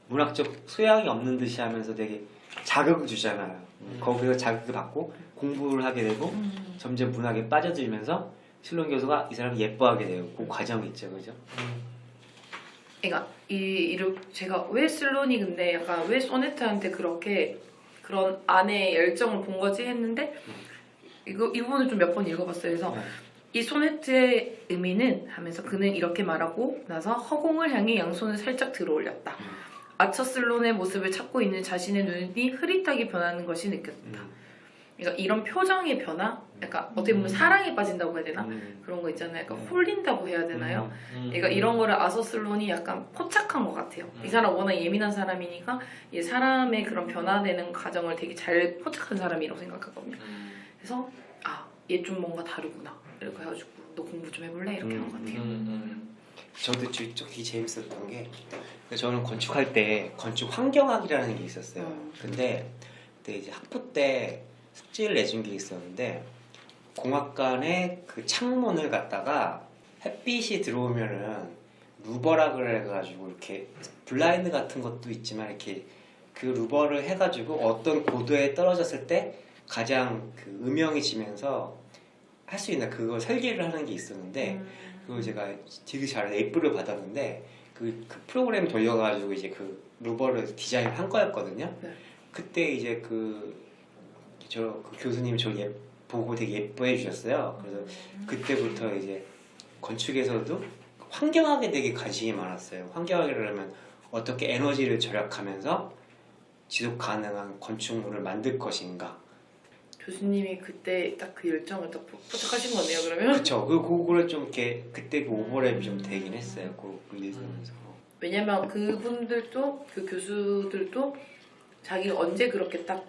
문학적 소양이 없는 듯이 하면서 되게 자극을 주잖아요. 거기서 자극을 받고 공부를 하게 되고 점점 문학에 빠져들면서 슬론 교수가 이 사람을 예뻐하게 되고 그 과정이 있죠, 그죠? 그러니까 제가 왜 슬론이 근데 약간 왜 소네트한테 그렇게 그런 안에 열정을 본 거지 했는데 이 부분을 좀 몇 번 읽어봤어요. 그래서 이 소네트의 의미는 하면서 그는 이렇게 말하고 나서 허공을 향해 양손을 살짝 들어 올렸다. 아처슬론의 모습을 찾고 있는 자신의 눈이 흐릿하게 변하는 것이 느껴졌다. 그러니까 이런 표정의 변화, 약간 어떻게 보면 사랑에 빠진다고 해야 되나? 그런 거 있잖아요. 약간 홀린다고 해야 되나요? 그러니까 이런 거를 아서슬론이 약간 포착한 것 같아요. 이 사람 워낙 예민한 사람이니까 이 사람의 그런 변화되는 과정을 되게 잘 포착한 사람이라고 생각하거든요. 그래서 얘 좀 뭔가 다르구나 이렇게 해가지고 너 공부 좀 해볼래? 이렇게 한 것 같아요. 저도 저기 재밌었던 게 저는 건축할 때 건축 환경학이라는 게 있었어요. 근데 그때 이제 학부 때 숙제를 내준 게 있었는데 공학관에 그 창문을 갖다가 햇빛이 들어오면은 루버락을 해가지고 이렇게 블라인드 같은 것도 있지만 이렇게 그 루버를 해가지고 어떤 고도에 떨어졌을 때 가장 그 음영이 지면서 할 수 있는 그걸 설계를 하는 게 있었는데 그거 제가 되게 잘 A뿔을 받았는데 그 프로그램 돌려가지고 이제 그 루버를 디자인을 한 거였거든요. 네. 그때 이제 그 교수님이 저 보고 되게 예뻐해 주셨어요. 그래서 그때부터 이제 건축에서도 환경학에 되게 관심이 많았어요. 환경학이라면 어떻게 에너지를 절약하면서 지속 가능한 건축물을 만들 것인가. 교수님이 그때 딱 그 열정을 딱 포착하신 거네요. 그러면 그쵸. 그거를 좀 이렇게 그때 그 오버랩이 좀 되긴 했어요. 그 읽으면서. 왜냐면 그분들도 그 교수들도 자기가 언제 그렇게 딱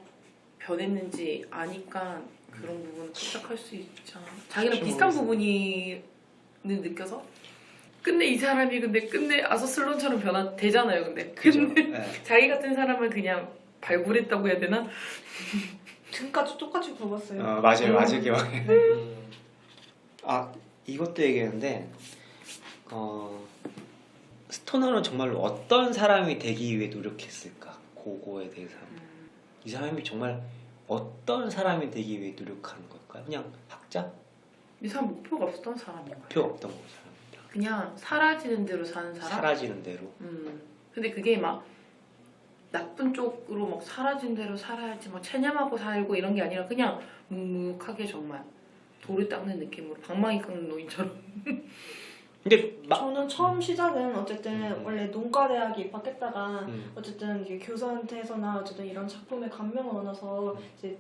변했는지 아니까 그런 부분 포착할 수 있잖아. 자기랑 비슷한 부분이 느껴서. 근데 이 사람이 끝내 아서슬론처럼 되잖아요. 근데 네. 자기 같은 사람을 그냥 발굴했다고 해야 되나? 등까지 똑같이 굵었어요. 맞아요. 아직 기억해. 이것도 얘기했는데 스토너는 정말로 어떤 사람이 되기 위해 노력했을까? 그거에 대해서 이 사람이 정말 어떤 사람이 되기 위해 노력하는 걸까요? 그냥 학자? 이 사람 목표가 없었던 사람인 거예요. 표 없던 거 사람이다. 그냥 사라지는 대로 사는 사람? 사라지는 대로. 근데 그게 막 나쁜 쪽으로 막 사라진 대로 살아야지 막 체념하고 살고 이런 게 아니라 그냥 묵묵하게 정말 돌을 닦는 느낌으로 방망이 깎는 노인처럼. 근데 저는 처음 시작은 어쨌든 원래 농과대학에 입학했다가 어쨌든 이게 교수한테서나 어쨌든 이런 작품에 감명을 얻어서 이제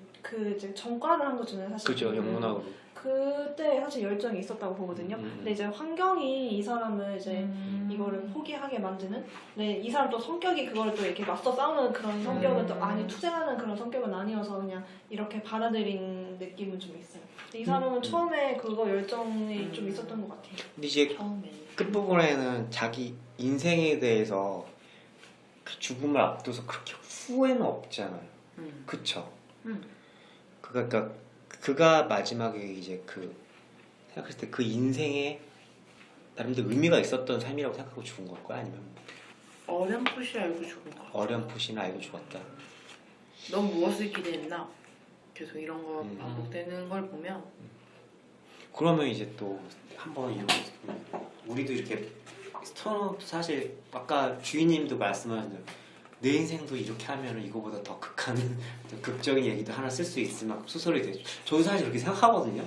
전과를 한 거잖아요 사실. 그죠. 영문학으로. 그때 사실 열정이 있었다고 보거든요. 근데 이제 환경이 이 사람을 이제 이거를 포기하게 만드는. 근데 이 사람 또 성격이 그걸 또 이렇게 맞서 싸우는 그런 성격은 또 아니 투쟁하는 그런 성격은 아니어서 그냥 이렇게 받아들인 느낌은 좀 있어요. 근데 이 사람은 처음에 그거 열정이 좀 있었던 것 같아요. 근데 이제 처음에. 끝부분에는 자기 인생에 대해서 그 죽음을 앞둬서 그렇게 후회는 없잖아요. 그쵸? 그러니까 그가 마지막에 이제 그 생각했을 때 그 인생에 나름대로 의미가 있었던 삶이라고 생각하고 죽은 걸까? 아니면 어렴풋이 알고 죽은 거. 어렴풋이나 알고 죽었다. 넌 무엇을 기대했나? 계속 이런 거 음. 반복되는 걸 보면 그러면 이제 또 한번 이렇게 우리도 이렇게 스토너 사실 아까 주인님도 말씀하신 대로 내 인생도 이렇게 하면 이거보다 더 극한 좀 극적인 얘기도 하나 쓸 수 있을 만큼 소설이 되죠. 저도 사실 그렇게 생각하거든요.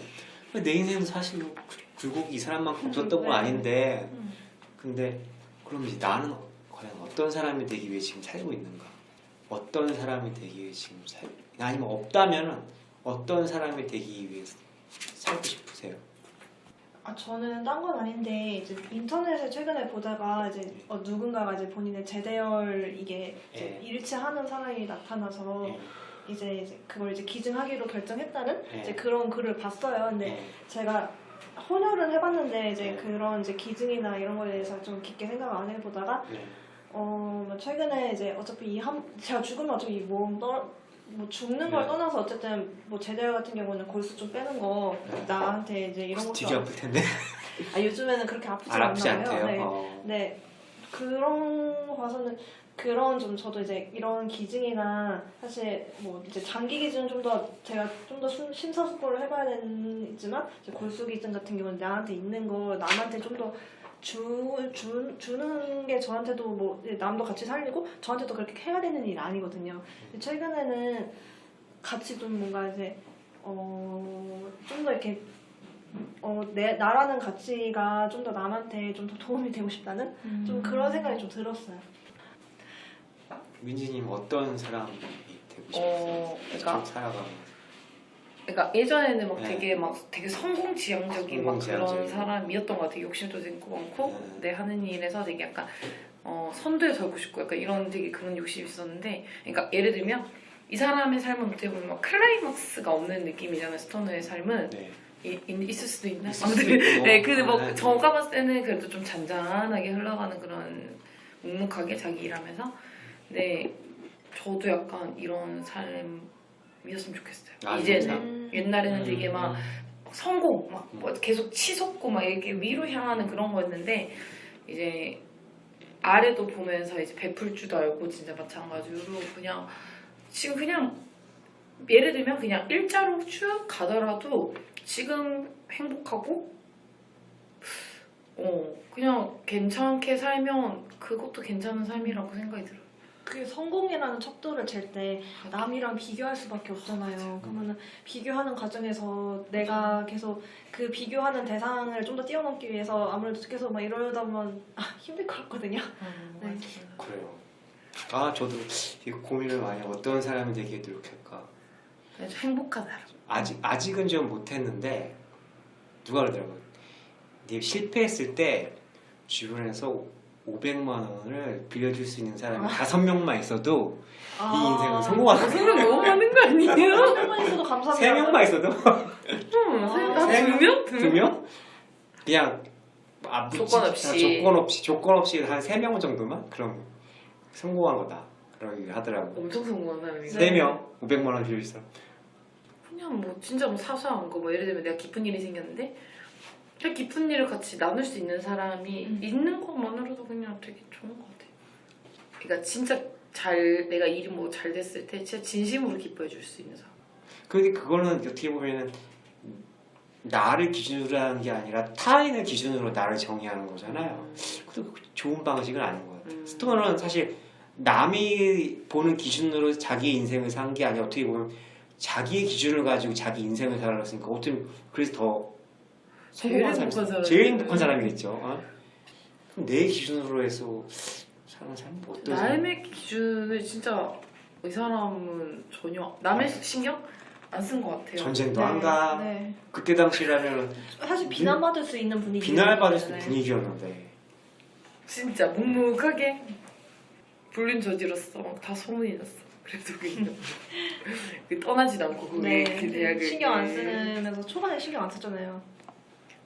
내 인생도 사실 뭐 굴곡이 이 사람만큼 없었던 건 네. 아닌데 근데 그럼 이제 나는 과연 어떤 사람이 되기 위해 지금 살고 있는가? 어떤 사람이 되기 위해 지금 아니면 없다면은 어떤 사람이 되기 위해 살고 싶으세요? 저는 딴 건 아닌데 이제 인터넷에 최근에 보다가 이제 누군가가 이제 본인의 제대열 이게 이제 일치하는 사람이 나타나서 이제 그걸 이제 기증하기로 결정했다는 이제 그런 글을 봤어요. 근데 제가 혼혈은 해봤는데 이제 그런 이제 기증이나 이런 거에 대해서 좀 깊게 생각 안 해보다가 뭐 최근에 이제 어차피 제가 죽으면 어차피 이 몸 뭐 죽는 걸 떠나서 어쨌든 뭐 제대열 같은 경우는 골수 좀 빼는 거 나한테 이제 이런 되게 것도 아플 텐데. 요즘에는 그렇게 아프지 아프지 않나요? 않대요. 네. 그런 거 봐서는 그런 좀 저도 이제 이런 기증이나 사실 뭐 이제 장기 기증은 좀 더 제가 좀 더 심사숙고를 해봐야 되지만 이제 골수 기증 같은 경우는 나한테 있는 거 남한테 좀 더 주는 게 저한테도 뭐 남도 같이 살리고 저한테도 그렇게 해야 되는 일 아니거든요. 최근에는 같이 좀 뭔가 이제 좀 더 이렇게 나라는 가치가 좀 더 남한테 좀 더 도움이 되고 싶다는 좀 그런 생각이 좀 들었어요. 민지님 어떤 사람이 되고 싶으세요? 그러니까 좀 살아가면서. 그러니까 예전에는 막 네. 되게 성공지향적인 막 그런 성공지향적인. 사람이었던 것 같아요. 욕심도 있고 많고 내 하는 일에서 되게 약간 선두에 서고 싶고 약간 이런 되게 그런 욕심이 있었는데, 그러니까 예를 들면 이 사람의 삶은 어떻게 보면 막 클라이막스가 없는 느낌이잖아요. 스토너의 삶은 네. 있을 수도 있나? 있을 수도 있고. 네, 근데 뭐 네. 저가 봤을 때는 그래도 좀 잔잔하게 흘러가는 그런 묵묵하게 자기 일하면서. 근데 저도 약간 이런 삶이었으면 좋겠어요. 이제는 진짜? 옛날에는 되게 막 성공 막 뭐 계속 치솟고 막 이렇게 위로 향하는 그런 거였는데 이제 아래도 보면서 이제 베풀 줄도 알고 진짜 마찬가지로 그냥 지금 그냥 예를 들면 그냥 일자로 쭉 가더라도 지금 행복하고 그냥 괜찮게 살면 그것도 괜찮은 삶이라고 생각이 들어요. 그 성공이라는 척도를 잴 때 남이랑 비교할 수밖에 없잖아요. 그러면은 비교하는 과정에서 내가 계속 그 비교하는 대상을 좀 더 뛰어넘기 위해서 아무래도 계속 막 이러다 보면 힘들 것 같거든요. 네. 그래요. 저도 되게 고민을 많이 해요. 어떤 사람이 되기에 노력할까. 행복한 사람. 아직은 좀 못했는데 누가 그러더라고요. 네 실패했을 때 주변에서 500만 원을 빌려줄 수 있는 사람이 5명만 있어도 이 인생은 성공하다. 그럼 너무 많은 거 아니에요? 1명만 있어도 감사합니다. 3명만 있어도 두 명? 2명? 그냥 조건 없이 한 3명 정도만? 그럼 성공한 거다. 그러기 하더라고요. 엄청 성공한 사람이. 3명 500만 원 빌릴 사람. 그냥 뭐 진짜 뭐 사소한 거 뭐 예를 들면 내가 기쁜 일이 생겼는데 그 기쁜 일을 같이 나눌 수 있는 사람이 있는 것만으로도 그냥 되게 좋은 것 같아요. 그러니까 진짜 내가 일이 뭐 잘 됐을 때 진짜 진심으로 기뻐해 줄 수 있는 사람. 근데 그거는 어떻게 보면은 나를 기준으로 하는 게 아니라 타인을 기준으로 나를 정의하는 거잖아요. 그것도 좋은 방식은 아닌 것 같아요. 스토너는 사실 남이 보는 기준으로 자기 인생을 산 게 아니라 어떻게 보면 자기의 기준을 가지고 자기 인생을 살았으니까 어떻게 보면 그래서 더 성공한 사람, 제일 행복한 사람이겠죠. 그럼 내 기준으로 해서 사는 사람은 어떤 남의 기준을 진짜 이 사람은 전혀 남의 신경 안 쓴 것 같아요. 전쟁도 안 가. 네. 그때 당시라면 사실 비난받을 수 있는 분위기. 비난받을 수 있는 분위기였는데. 진짜 묵묵하게 불륜 저질렀어. 막 다 소문이 났어. 그래도 그냥 떠나지도 않고 그 대학을 신경 안 쓰면서 초반에 신경 안 썼잖아요.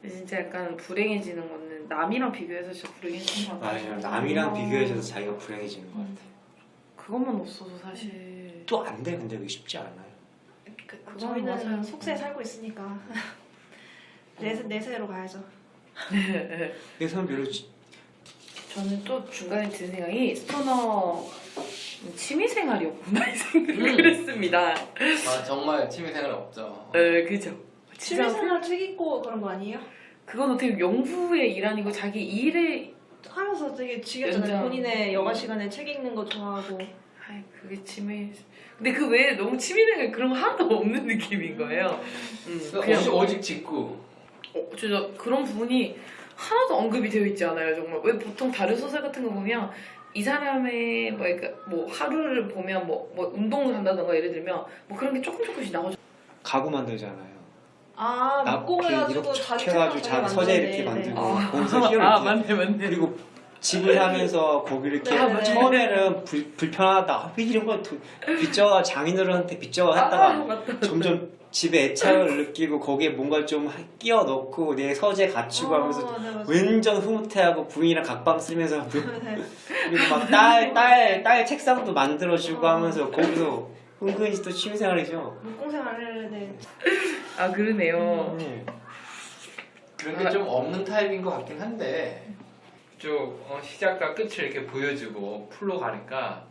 근데 진짜 약간 불행해지는 거는 남이랑 비교해서 진짜 불행해지는 것 같아요. 맞아요. 남이랑 비교해서 자기가 불행해지는 것 같아요. 그것만 없어도 사실 또 안 돼. 근데 그게 쉽지 않아요. 그건 저희는 맞아요. 속세에 살고 있으니까 내세로 가야죠. 내 사람 별로지. 저는 또 중간에 든 생각이 스토너 취미생활이었구나 이 생각을 했습니다. 아 정말 취미생활 없죠. 네, 그죠. 진짜 취미생활 책 읽고 그런 거 아니에요? 그건 어떻게 영부의 일 아니고 자기 일을 하면서 되게 지겹잖아요. 연장. 본인의 여가 시간에 책 읽는 거 좋아하고. 아이 그게 취미. 근데 그 외에 너무 취미생활 그런 거 하나도 없는 느낌인 거예요. 그냥 오직 직구. 진짜 그런 부분이 하나도 언급이 되어 있지 않아요. 정말 왜 보통 다른 소설 같은 거 보면 이 사람의 뭐 하루를 보면 뭐 운동을 한다던가 예를 들면 뭐 그런 게 조금씩 나오죠. 가구 만들잖아요. 아, 납품 목공해가지고 이렇게 자주 해가지고 책상 서재 이렇게 만드는데, 만들고 네. 거기서 희열을 맞네. 그리고 집을 사면서 거기를 이렇게 네, 네. 처음에는 불편하다. 왜 이런 거 빚져가 장인어른한테 빚져가 했다가 맞다. 점점 집에 애착을 느끼고 거기에 뭔가 좀 끼워 넣고 내 서재 갖추고 하면서 네, 맞아요. 완전 흐뭇해하고 부인이랑 각방 쓰면서 네. 그리고 막 딸 책상도 만들어주고 하면서 거기서 은근히 또 취미생활이죠. 목공생활을 네. 아 그러네요. 그런 게 좀 없는 타입인 것 같긴 한데 쭉 시작과 끝을 이렇게 보여주고 풀로 가니까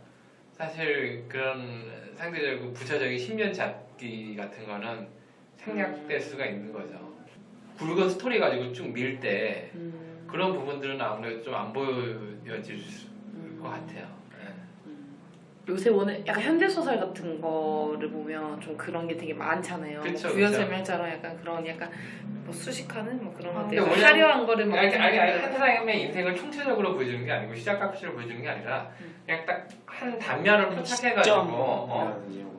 사실 그런 상대적이고 부차적인 10년 잡기 같은 거는 생략될 수가 있는 거죠. 굵은 스토리 가지고 쭉 밀 때 그런 부분들은 아무래도 좀 안 보여질 것 같아요. 네. 요새 오늘 약간 현대 소설 같은 거를 보면 좀 그런 게 되게 많잖아요. 그쵸, 뭐 부연 그쵸. 설명처럼 약간 그런 약간 뭐 수식하는 뭐 그런 것들 근데 원래는 화려한 거를 막 아니 한 사람의 인생을 총체적으로 보여주는 게 아니고 시작과 끝을 보여주는 게 아니라 그냥 딱 한 단면을 포착해가지고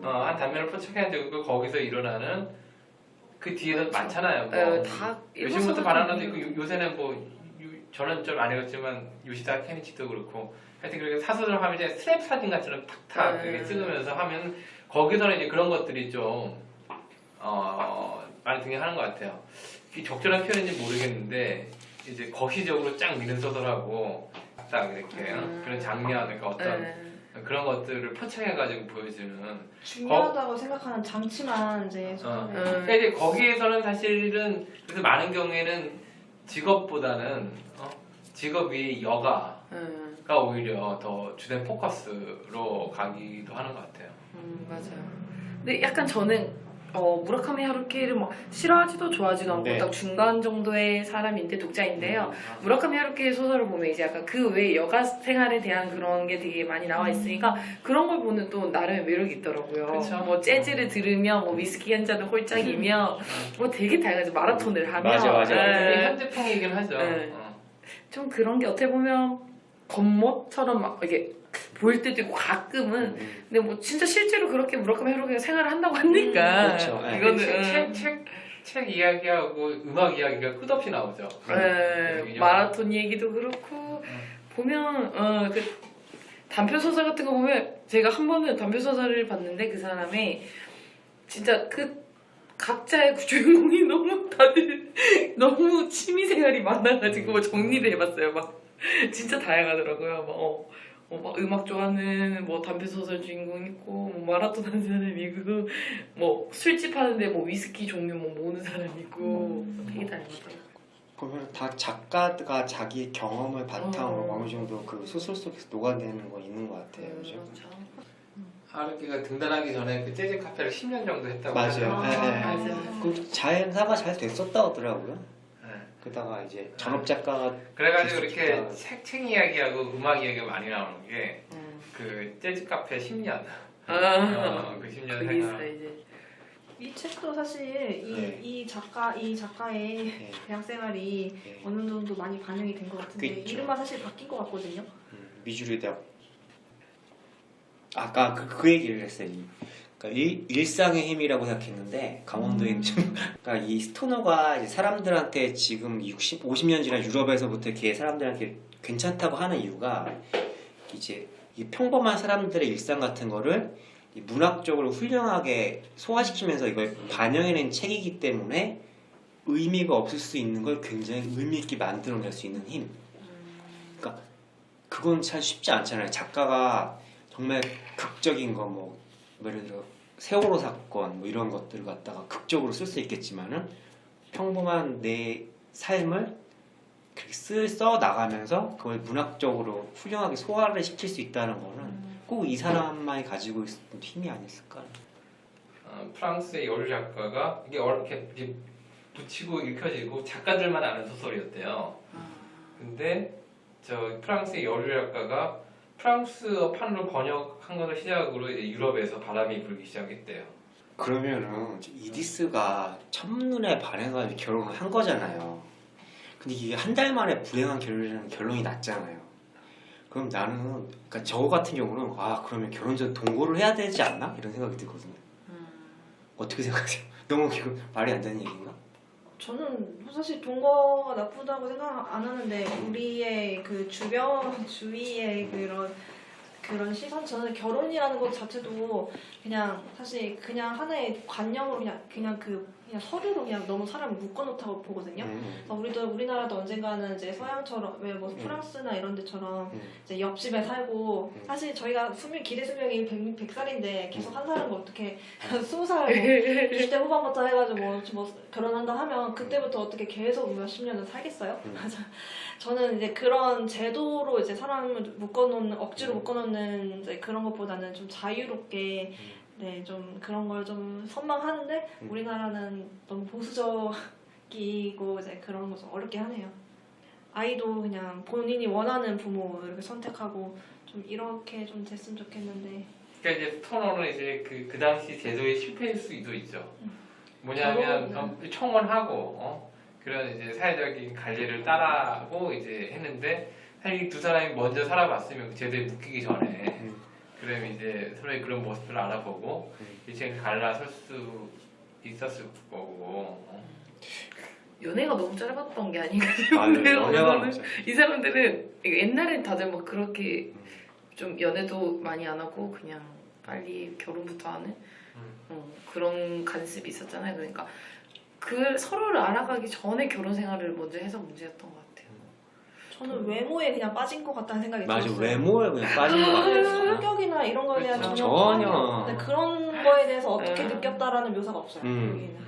한 단면을 포착해가지고 거기서 일어나는 그 뒤에는 많잖아요. 뭐 다 요즘부터 바나나도 있고 요새는 뭐 저는 좀 안 읽었지만 요시다 케니치도 그렇고 하여튼 그렇게 사소설 하면 이제 스냅 사진 같처럼 탁탁 이렇게 찍으면서 하면 거기서는 이제 그런 것들이 좀 많이 등장하는 것 같아요. 이게 적절한 표현인지 모르겠는데 이제 거시적으로 쫙 미는 소설하고 딱 이렇게 그런 장면 그러니까 어떤 그런 것들을 포착해가지고 보여주는 중요하다고 생각하는 장치만 이제 그러니까 이제 거기에서는 사실은 그래서 많은 경우에는 직업보다는 직업이 여가가 오히려 더 주된 포커스로 가기도 하는 것 같아요. 맞아요. 근데 약간 저는 무라카미 하루키를 막 싫어하지도 좋아하지도 않고 네. 딱 중간 정도의 사람인데 독자인데요. 무라카미 하루키의 소설을 보면 이제 약간 그 외에 여가 생활에 대한 그런 게 되게 많이 나와 있으니까 그런 걸 보는 또 나름의 매력이 있더라고요. 그쵸. 뭐 재즈를 들으며 뭐 위스키 한 잔을 홀짝이며 뭐 되게 다양하죠. 마라톤을 하며 맞아. 이게 현대풍이긴 하죠. 네. 좀 그런 게 어떻게 보면 겉멋처럼 막 이게 보일 때도 있고 가끔은 근데 뭐 진짜 실제로 그렇게 무라카미 하루키가 생활을 한다고 하니까 그렇죠. 네. 이거는 책 이야기하고 음악 이야기가 끝없이 나오죠. 마라톤 얘기도 그렇고 보면 그 단편 소설 같은 거 보면 제가 한 번은 단편 소설을 봤는데 그 사람이 진짜 그 각자의 주인공이 너무 다들 너무 취미 생활이 많아가지고 정리를 해봤어요. 막 진짜 다양하더라고요. 막 음악 좋아하는 뭐 단편 소설 주인공 있고 뭐 마라톤 하는 사람 있고 뭐 술집 하는데 뭐 위스키 종류 뭐 모으는 사람 있고 되게 다양하더라고요. 보면 다 작가가 자기 경험을 바탕으로 어느 정도 그 소설 속에서 녹아내는 거 있는 것 같아요. 그죠? 그렇죠. 하루키가 등단하기 전에 그 재즈 카페를 10년 정도 했다고 맞아요. 하잖아요. 네. 맞아요. 그 자연사가 잘 됐었다 하더라고요. 네. 그러다가 이제 전업 작가가 그래가지고 됐었다. 이렇게 책 이야기하고 음악 이야기가 많이 나오는 게 그 재즈 카페 10년 그 10년 그게 생활 있어 이제. 이 책도 사실 이 작가의 네. 대학 생활이 네. 어느 정도 많이 반영이 된 것 같은데 그쵸. 이름만 사실 바뀐 것 같거든요. 미주리 대학 아까 그 얘기를 했어요. 그러니까 일상의 힘이라고 생각했는데 강원도에 그러니까 이 스토너가 이제 사람들한테 지금 50년 지난 유럽에서부터 이렇게 사람들한테 괜찮다고 하는 이유가 이제 이 평범한 사람들의 일상 같은 거를 이 문학적으로 훌륭하게 소화시키면서 이걸 반영해낸 책이기 때문에 의미가 없을 수 있는 걸 굉장히 의미 있게 만들어낼 수 있는 힘. 그러니까 그건 참 쉽지 않잖아요. 작가가 정말 극적인 거 뭐 예를 들어 세월호 사건 뭐 이런 것들을 갖다가 극적으로 쓸 수 있겠지만은 평범한 내 삶을 그렇게 써 나가면서 그걸 문학적으로 훌륭하게 소화를 시킬 수 있다는 거는 꼭 이 사람만이 가지고 있는 힘이 아니었을까. 프랑스의 여류 작가가 이게 이렇게 붙이고 읽혀지고 작가들만 아는 소설이었대요. 근데 저 프랑스의 여류 작가가 프랑스어판으로 번역한 것을 시작으로 이제 유럽에서 바람이 불기 시작했대요. 그러면은 이디스가 첫눈에 반해가지고 결혼을 한 거잖아요. 근데 이게 한 달 만에 불행한 결혼이라는 결론이 났잖아요. 그럼 나는 그러니까 저 같은 경우는 그러면 결혼 전 동거를 해야 되지 않나? 이런 생각이 들거든요. 어떻게 생각하세요? 너무 이거 말이 안 되는 얘기인가? 저는 사실 동거가 나쁘다고 생각 안 하는데 우리의 그 주위의 그런 시선, 저는 결혼이라는 것 자체도 그냥 사실 그냥 하나의 관념으로 그냥 서류로 그냥 너무 사람을 묶어놓다고 보거든요. 그래서 우리나라도 언젠가는 이제 서양처럼 왜 뭐 프랑스나 이런 데처럼 이제 옆집에 살고 사실 저희가 기대 수명이 100살인데 계속 한 사람은 어떻게 20살 20대 후반부터 해가지고 뭐 결혼한다 하면 그때부터 어떻게 계속 몇십 년을 살겠어요? 저는 이제 그런 제도로 이제 사람을 억지로 묶어놓는 이제 그런 것보다는 좀 자유롭게 네, 좀 그런 걸 좀 선망하는데 우리나라는 너무 보수적이고 이제 그런 거 좀 어렵게 하네요. 아이도 그냥 본인이 원하는 부모 이렇게 선택하고 좀 이렇게 좀 됐으면 좋겠는데. 그러니까 이제 토너는 이제 그 당시 제도의 실패일 수도 있죠. 뭐냐면 청원하고 그런 이제 사회적인 관리를 따라고 이제 했는데 사실 두 사람이 먼저 살아봤으면 그 제도에 묶이기 전에 그러면 이제 서로의 그런 모습을 알아보고 이제 갈라설 수 있었을 거고. 연애가 너무 짧았던 게 아닌가 싶은데요. 연애가 이 사람들은 옛날엔 다들 막 그렇게 좀 연애도 많이 안 하고 그냥 빨리 결혼부터 하는 그런 관습이 있었잖아요. 그러니까 그 서로를 알아가기 전에 결혼 생활을 먼저 해서 문제였던 것 같아요. 저는 외모에 그냥 빠진 것 같다는 생각이 들었어요. 맞아, 외모에 그냥 빠진 것 같아요. 성격이나 이런 거에 대한 그렇죠. 전혀. 근데 그런 거에 대해서 어떻게 느꼈다라는 묘사가 없어요. 여기는.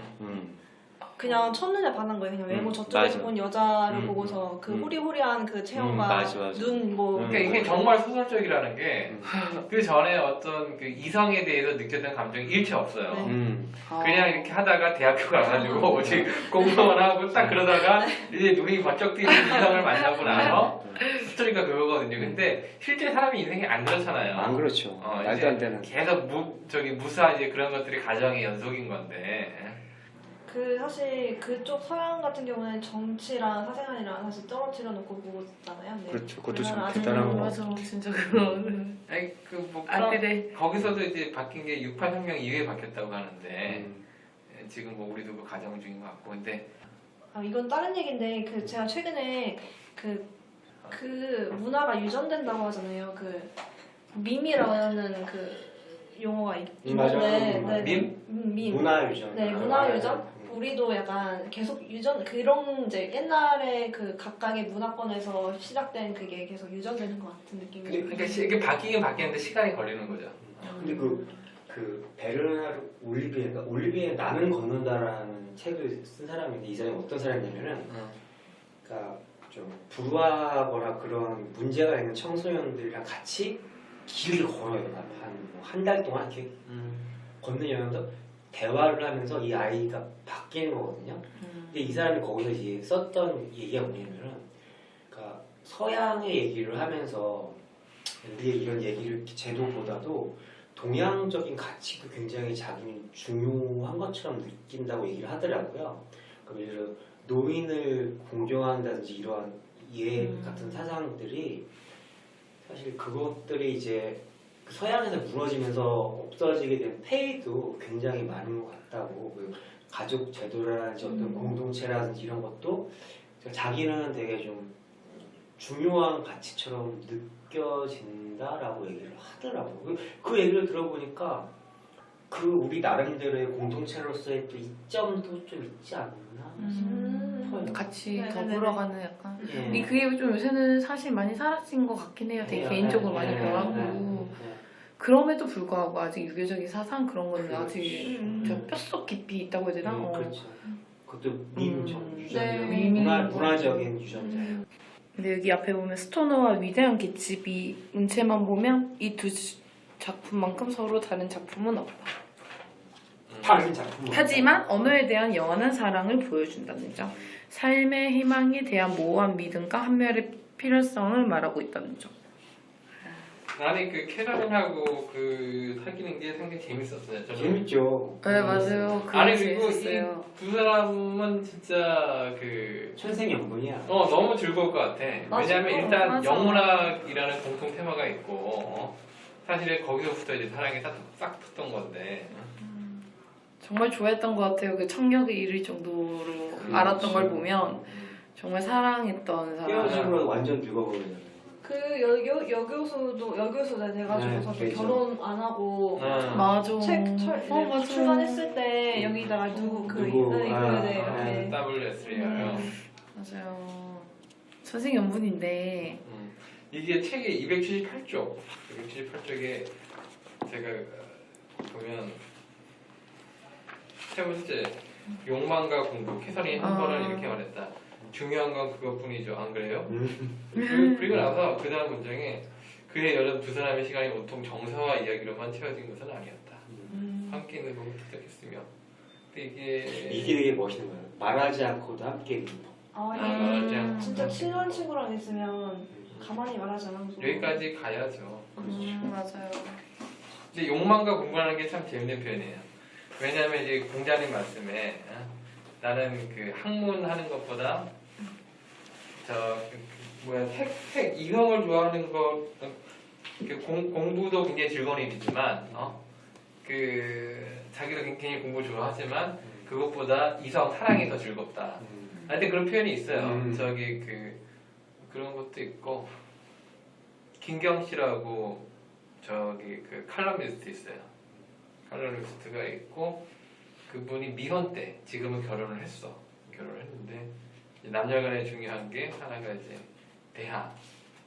그냥 첫눈에 반한 거예요. 그냥 외모 저쪽에서 맞아. 본 여자를 보고서 그 호리호리한 그 체형과 맞아. 눈 뭐. 그러니까 이게 정말 소설적이라는 게 그 전에 어떤 그 이성에 대해서 느꼈던 감정이 일체 없어요. 그냥 이렇게 하다가 대학교 가가지고 오직 공부만 하고 딱 그러다가 이제 눈이 번쩍 뜨는 이성을 만나고 나서 스토리가 그거거든요. 근데 실제 사람이 인생이 안 그렇잖아요. 안 그렇죠. 말도 이제 안 되는. 계속 무수한 이제 그런 것들이 가정의 연속인 건데. 그 사실 그쪽 서양 같은 경우는 정치랑 사생활이랑 사실 떨어뜨려 놓고 보잖아요. 네. 그렇죠. 그것도 참 우리나라 대단한 거 아직은 같아요. 맞아, 진짜 그거. 아니 그뭐 아들의 거기서도 이제 바뀐 게 68혁명 이후에 바뀌었다고 하는데 지금 뭐 우리도 그 과정 중인 것 같고 근데 이건 다른 얘기인데 그 제가 최근에 그 문화가 유전된다고 하잖아요. 그 밈이라는 그 용어가 맞아요. 있는데 밈? 문화 유전. 네, 문화 유전. 우리도 약간 계속 그런 이제 옛날에 그 각각의 문화권에서 시작된 그게 계속 유전되는 것 같은 느낌이. 그러니까 이게 바뀌긴 바뀌는데 시간이 걸리는 거죠. 근데 그 베르나르 올리비에 나는 걷는다라는 책을 쓴 사람인데 이 사람이 어떤 사람이냐면은 그러니까 좀 불우하거나 그런 문제가 있는 청소년들이랑 같이 길을 걸어요. 한 달 동안 이렇게 걷는 여행도 대화를 하면서 이 아이가 바뀌는 거거든요. 근데 이 사람이 거기서 이제 썼던 얘기가 뭐냐면은, 그러니까 서양의 얘기를 하면서 우리의 이런 얘기를 제도보다도 동양적인 가치도 굉장히 자기는 중요한 것처럼 느낀다고 얘기를 하더라고요. 그럼 예를 들어 노인을 공경한다든지 이러한 이해 같은 사상들이 사실 그것들이 이제 서양에서 무너지면서 없어지게 된 폐해도 굉장히 많은 것 같다고. 가족 제도라든지 어떤 공동체라든지 이런 것도 자기는 되게 좀 중요한 가치처럼 느껴진다라고 얘기를 하더라고요. 그 얘기를 들어보니까 그 우리 나름대로의 공동체로서의 또 이점도 좀 있지 않나 싶어요. 같이 네, 더불어가는 약간 네. 그게 좀 요새는 사실 많이 사라진 것 같긴 해요. 되게 네, 개인적으로 네, 많이 네, 변하고 네. 그럼에도 불구하고 아직 유교적인 사상 그런 거는 아직 음. 저 뼛속 깊이 있다고 해야 되나? 그렇죠. 그것도 밈적 유전자, 네. 문화적인 유전자예요. 근데 여기 앞에 보면 스토너와 위대한 개츠비 문체만 보면 이 두 작품만큼 서로 다른 작품은 없다. 다른 작품. 하지만 언어에 대한 영원한 사랑을 보여준다는 점, 삶의 희망에 대한 모호한 믿음과 한멸의 필요성을 말하고 있다는 점. 나는 그 캐서린하고 그 사귀는 게 상당히 재밌었어요. 저는. 재밌죠. 네 맞아요. 아니 그리고 이 두 사람은 진짜 그 천생연분이야. 너무 즐거울 것 같아. 맞아. 왜냐면 일단 맞아. 영문학이라는 공통 테마가 있고 사실은 거기서부터 이제 사랑이 싹 텄던 건데. 정말 좋아했던 것 같아요. 그 청력에 이를 정도로 알았던 걸 보면 정말 사랑했던 사람. 헤어짐으로 완전 죽어버리잖아요. 그 여교수도 돼가지고서 네, 그렇죠. 결혼 안 하고 맞아. 맞아. 출간했을 때 여기다가 누구 누구, 이렇게 WS래요. 맞아요. 천생연분인데 이게 책이 278쪽. 278쪽에 제가 보면 세 번째 욕망과 공부 캐서린 한 번은 이렇게 말했다. 중요한 건 그것뿐이죠. 안 그래요? 그리고 나서 그 다음 문장에 그의 여전 두 사람의 시간이 온통 정서와 이야기로만 채워진 것은 아니었다. 함께 있는 것을 부탁했으며 근데 이게 되게 멋있는 거예요. 말하지 않고도 함께 있는 거. 맞아. 진짜 친한 친구랑 있으면 가만히 말하지 않아서 여기까지 가야죠. 맞아요. 이제 욕망과 공부하는 게 참 재밌는 표현이에요. 왜냐하면 이제 공자님 말씀에 나는 그 학문하는 것보다 책 이성을 좋아하는 거 공부도 굉장히 즐거운 일이지만 그 자기도 굉장히 공부 좋아하지만 그것보다 이성 사랑이 더 즐겁다. 하여튼 그런 표현이 있어요. 저기 그런 것도 있고 김경 씨라고 저기 그 칼럼니스트 있어요. 칼럼니스트가 있고 그분이 미혼 때 지금은 결혼을 했는데 남녀간에 중요한 게 하나가 이제 대화,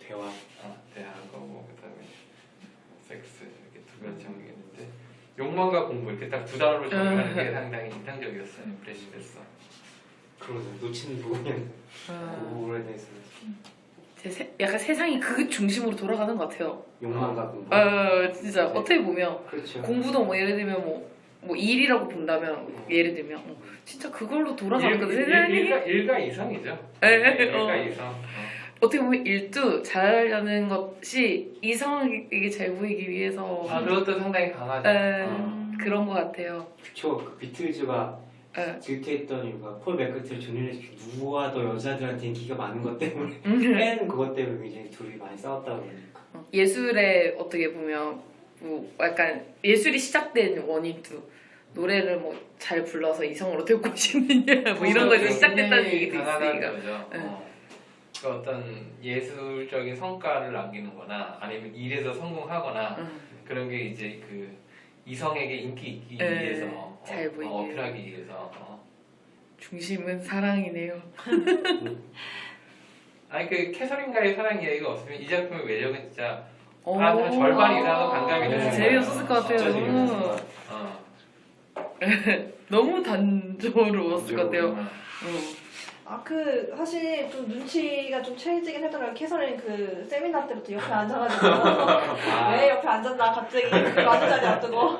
대화하고 그다음에 섹스 이렇게 두 가지 정리했는데 욕망과 공부 이렇게 딱 두 단어로 정리하는 게 상당히 인상적이었어요. 임프레시브했어. 그러네. 놓치는 부분이 공부에 대해서 약간 세상이 그 중심으로 돌아가는 것 같아요. 욕망과 공부. 진짜 그치. 어떻게 보면 그렇죠. 공부도 뭐 예를 들면 뭐 일이라고 본다면 예를 들면 진짜 그걸로 돌아가거든. 일가 이성이죠. 에, 일가 이성. 어떻게 보면 일도 잘하려는 것이 이성에게 잘 보이기 위해서 그것도 상당히 강하죠. 그런 것 같아요. 그쵸. 그 비틀즈가 질투했던 이유가 폴 맥카트를 존중해주고 누가 더 여자들한테 인기가 많은 것 때문에 팬 그것 때문에 굉장히 둘이 많이 싸웠다고 그러니까. 예술에 어떻게 보면 뭐 약간 예술이 시작된 원인도 노래를 뭐 잘 불러서 이성을 어떻게 꼬시느냐 뭐 이런 거에서 시작됐다는 얘기도 있으니까. 거죠. 그 어떤 예술적인 성과를 남기는거나 아니면 일에서 성공하거나 그런 게 이제 그 이성에게 인기 있기 위해서 잘 보이게 어필하기 위해서 중심은 사랑이네요. 아니 그 캐서린과의 사랑 이야기가 없으면 이 작품의 매력은 진짜 한 절반 이상은 반감이 되는 거예요. 재미없었을 것 같아요. 진짜 재미없었을 너무 단조로웠을 것 같아요. 사실 좀 눈치가 좀 채지긴 했더라고요. 캐서린 그 세미나 때부터 옆에 앉아가지고 왜 옆에 앉았나 갑자기 맞은 자리 놔두고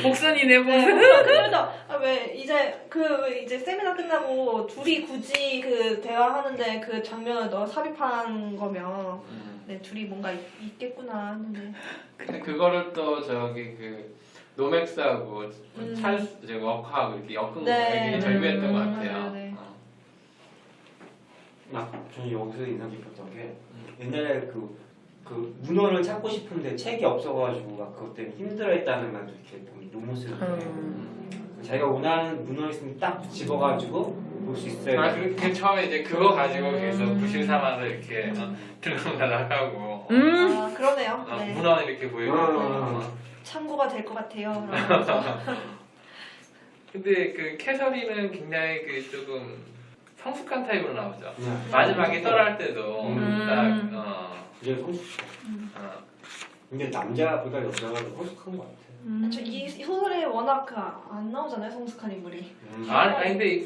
복선이네 복선. 그래서 왜 이제 세미나 끝나고 둘이 굳이 그 대화하는데 그 장면을 너 삽입한 거면 네, 둘이 뭔가 있겠구나 했는데 근데 그거를 또 저기 그 노맥스하고 찰스 워크하고 이렇게 엮은 거 되게 절묘했던 것 같아요. 저는 여기서 인상 깊었던 게 옛날에 그 문헌을 찾고 싶은데 책이 없어가지고 막 그것 때문에 힘들어했다는 말도 이렇게 보면 논문을 자기가 원하는 문헌이 있으면 딱 집어가지고 볼 수 있어요. 그게 처음에 이제 그거 가지고 계속 부실 삼아서 이렇게 들러날라가고 그러네요. 네. 문헌 이렇게 보이고 참고가 될 것 같아요. 근데 그 캐서린은 굉장히 그 조금 성숙한 타입으로 나오죠. 마지막에 떠날 때도 딱 이제 성숙. 근데 남자보다 여자가 더 성숙한 것 같아. 이 소설에 워낙 그 안 나오잖아요, 성숙한 인물이. 아니 근데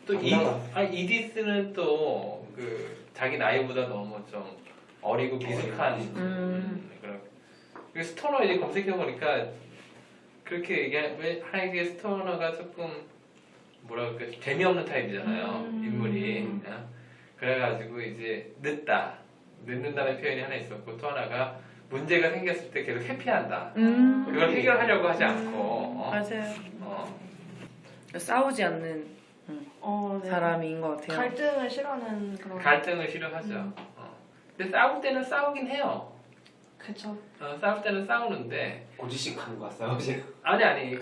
또 안 나와. 이디스는 또 그 자기 나이보다 너무 좀 어리고 비슷한 그런. 그 스토너 이제 검색해 보니까 그렇게 하이게 스토너가 조금 뭐라 그럴까 재미없는 타입이잖아요, 인물이. 그래가지고 이제 늦는다는 표현이 하나 있었고, 또 하나가 문제가 생겼을 때 계속 회피한다. 그걸 해결하려고 하지 않고. 맞아요. 싸우지 않는 네. 사람인 것 같아요. 갈등을 싫어하는 그런. 갈등을 싫어하죠. 근데 싸울 때는 싸우긴 해요. 그쵸. 싸울 때는 싸우는데 고지식 하는 거 싸우지. 아니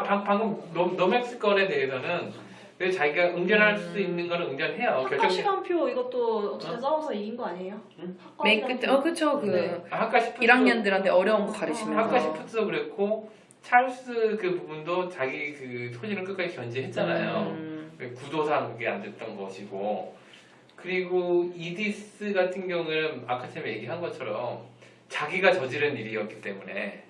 방금 노맥스 건에 대해서는 왜 자기가 응전할 수 있는 거는 응전해요. 학과 시간표 이것도 어쨌든 싸워서 이긴 거 아니에요? 학과 맨 시간표. 끝에 그쵸 네. 학과 시프트도 1학년들한테 어려운 거 가르치면서 학과 시프트도 그랬고 찰스 그 부분도 자기 그 소신을 끝까지 견지했잖아요. 구도상 그게 안 됐던 것이고, 그리고 이디스 같은 경우는 아까 전에 얘기한 것처럼 자기가 저지른 일이었기 때문에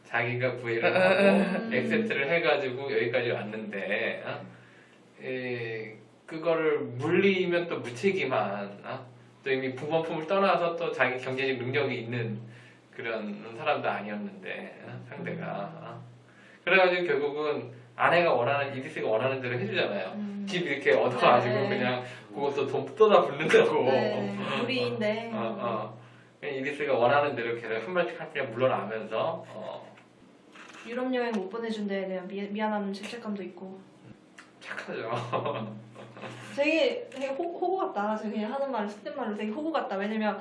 자기가 구애를 하고 액셉트를 해가지고 여기까지 왔는데 그거를 물리면 또 무책임한 또 이미 부모품을 떠나서 또 자기 경제적 능력이 있는 그런 사람도 아니었는데 상대가 그래가지고 결국은 아내가 원하는 이디스가 원하는 대로 해주잖아요. 집 이렇게 얻어가지고 네. 그냥 그것도 돈 쏟아 붓는다고. 네, 우리인데. 그냥 이디스가 원하는 대로 계속 한 발씩 한 발씩 물러나면서 유럽 여행 못 보내준데 내가 미안한 죄책감도 있고. 착하죠. 되게 호구 같다. 제가 그냥 하는 말, 속된 말로 되게 호구 같다. 왜냐면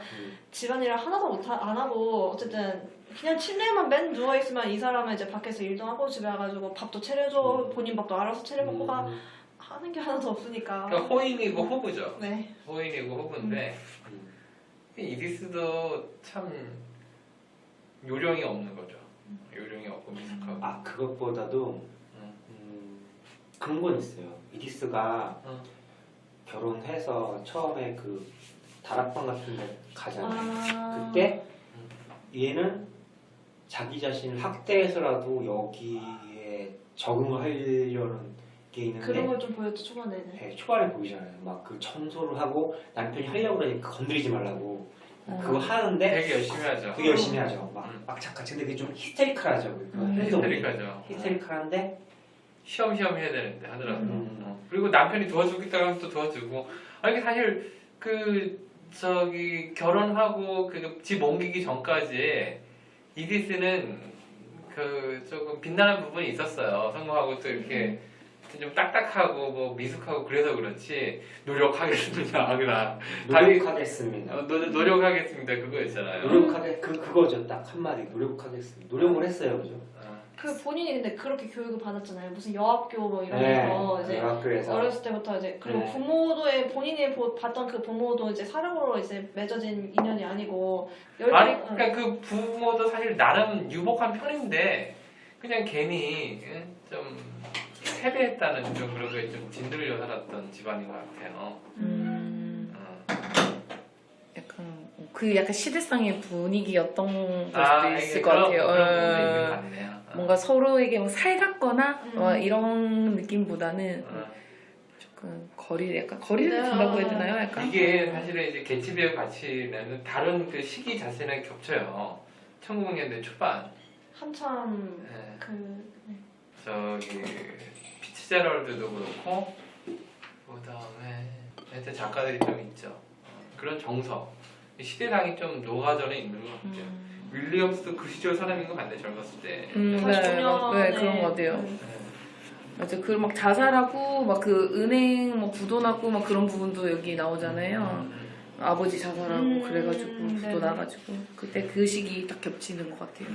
집안일을 하나도 안 하고 어쨌든 그냥 침대에만 맨 누워 있으면 이 사람은 이제 밖에서 일도 하고 집에 와가지고 밥도 차려줘. 본인 밥도 알아서 차려 먹고가 하는 게 하나도 없으니까. 그러니까 호인이고 호구죠. 네. 호인이고 호구인데 이디스도 참 요령이 없는 거죠. 요령이 없고 미숙하고. 아 그것보다도 그런 건 있어요. 이디스가 결혼해서 처음에 그 다락방 같은 데 가잖아요. 그때 얘는 자기 자신을 학대해서라도 여기에 적응을 하려는 게 있는데 그런 걸 좀 보였죠 초반에는. 네, 초반에 보이잖아요. 막 그 청소를 하고 남편이 하려고 그러니까 건드리지 말라고 그거 하는데 되게 열심히 하죠. 되게 열심히 하죠. 막 착같이 근데 그게 좀 히스테리컬하죠. 히스테리컬하죠. 히스테리컬한데 시험시험 해야 되는데 하더라도. 그리고 남편이 도와주겠다고 하면 또 도와주고. 아니 사실 결혼하고 집 옮기기 전까지 이디스는 조금 빛나는 부분이 있었어요. 성공하고 또 이렇게 좀 딱딱하고 뭐 미숙하고 그래서 그렇지 노력하겠습니다. 노력하겠습니다. 노력하겠습니다. 그거였잖아요. 그거죠. 딱 한마디 노력하겠습니다. 노력을 했어요, 그죠? 그 본인이 근데 그렇게 교육을 받았잖아요. 무슨 여학교 뭐 이런 네, 데서 이제 여학교에서 어렸을 때부터 이제 그리고 네. 부모도의 본인이 봤던 그 부모도 이제 사랑으로 이제 맺어진 인연이 아니고 아니 그러니까 그 부모도 사실 나름 유복한 편인데 그냥 괜히 좀 패배했다는 좀 그런 거에 좀 짓눌려 살았던 집안인 것 같아요. 약간 시대상의 분위기였던 걸 수도 있을 것 그런 같아요. 부분도 있는 것 같네요. 뭔가 서로에게 뭐 살갑거나 이런 느낌보다는 조금 거리를 둔다고 해야 되나요? 약간 이게 사실은 이제 개츠비의 가치는 다른 그 시기 자체는 겹쳐요. 1900년대 초반. 한참 네. 그 피츠제럴드도 그렇고 그다음에 하여튼 작가들이 좀 있죠. 그런 정서. 시대상이 좀 녹아전에 있는 것 같아요. 윌리엄스도 그 시절 사람인 것 같네, 젊었을 때. 네, 그런 것 같아요. 맞아, 그 막 자살하고 막 그 은행 뭐 부도나고 막 그런 부분도 여기 나오잖아요. 아버지 자살하고 그래가지고 부도 나가지고 그때 그 시기 딱 겹치는 것 같아요.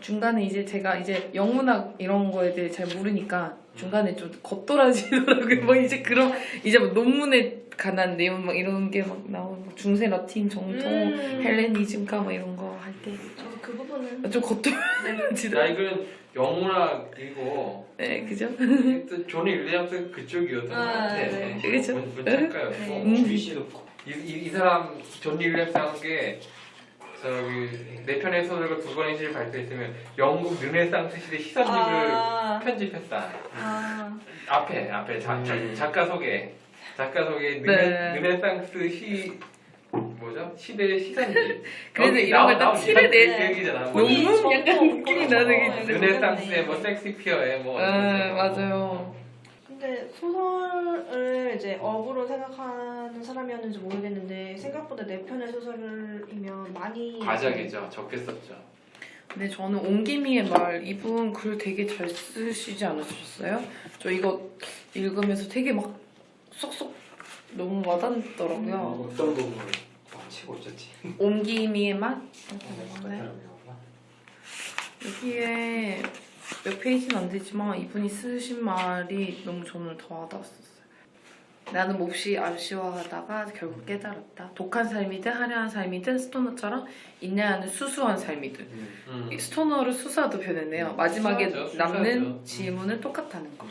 중간에 이제 제가 이제 영문학 이런 거에 대해 잘 모르니까 중간에 좀 겉돌아지더라고요. 뭐 이제 그런 이제 뭐 논문에 관한 내용 막 이런 게 막 나오고 중세 라틴 정통 헬레니즘가 뭐 이런 거 할 때 저도 그 부분은 좀 겉돌아지더라고요. 이거는 영문학이고 네, 그죠? 또 존 윌리엄스 그쪽이었던 것 같아. 네. 그죠? 문작가였고 주희 씨도 이 사람 존 윌리엄스한 게 저기 내 편의 소설가 두 권의 시를 발표했으면 영국 르네상스 시대 시선집을 아, 편집했다. 아, 앞에 작가 소개 네. 르네상스 시 뭐죠? 시대의 시선집. 그래서 여기 이런 걸딱 나온 티를 내- 그 얘기잖아. 너무 뭐 약간 느낌이 나는 게 르네상스의 뭐 섹시피어의 뭐 네, 맞아요. 근데 소설을 이제 어구로 생각하는 사람이었는지 모르겠는데 생각보다 내 편의 소설이면 많이 과작이죠. 적게 썼죠. 근데 저는 옹기미의 말 이분 글 되게 잘 쓰시지 않으셨어요? 저 이거 읽으면서 되게 막 쏙쏙 너무 와닿더라고요. 어떤 부분을 치고 있었지? 옹기미의 맛? 네. 여기에 몇 페이지는 안 되지만 이분이 쓰신 말이 너무 저는 더 와닿았었어요. 나는 몹시 아쉬워하다가 결국 깨달았다. 독한 삶이든 화려한 삶이든 스토너처럼 인내하는 수수한 삶이든. 이 스토너를 수수하도 표현했네요. 마지막에 수수하죠, 남는 수수하죠. 질문은 똑같다는 거.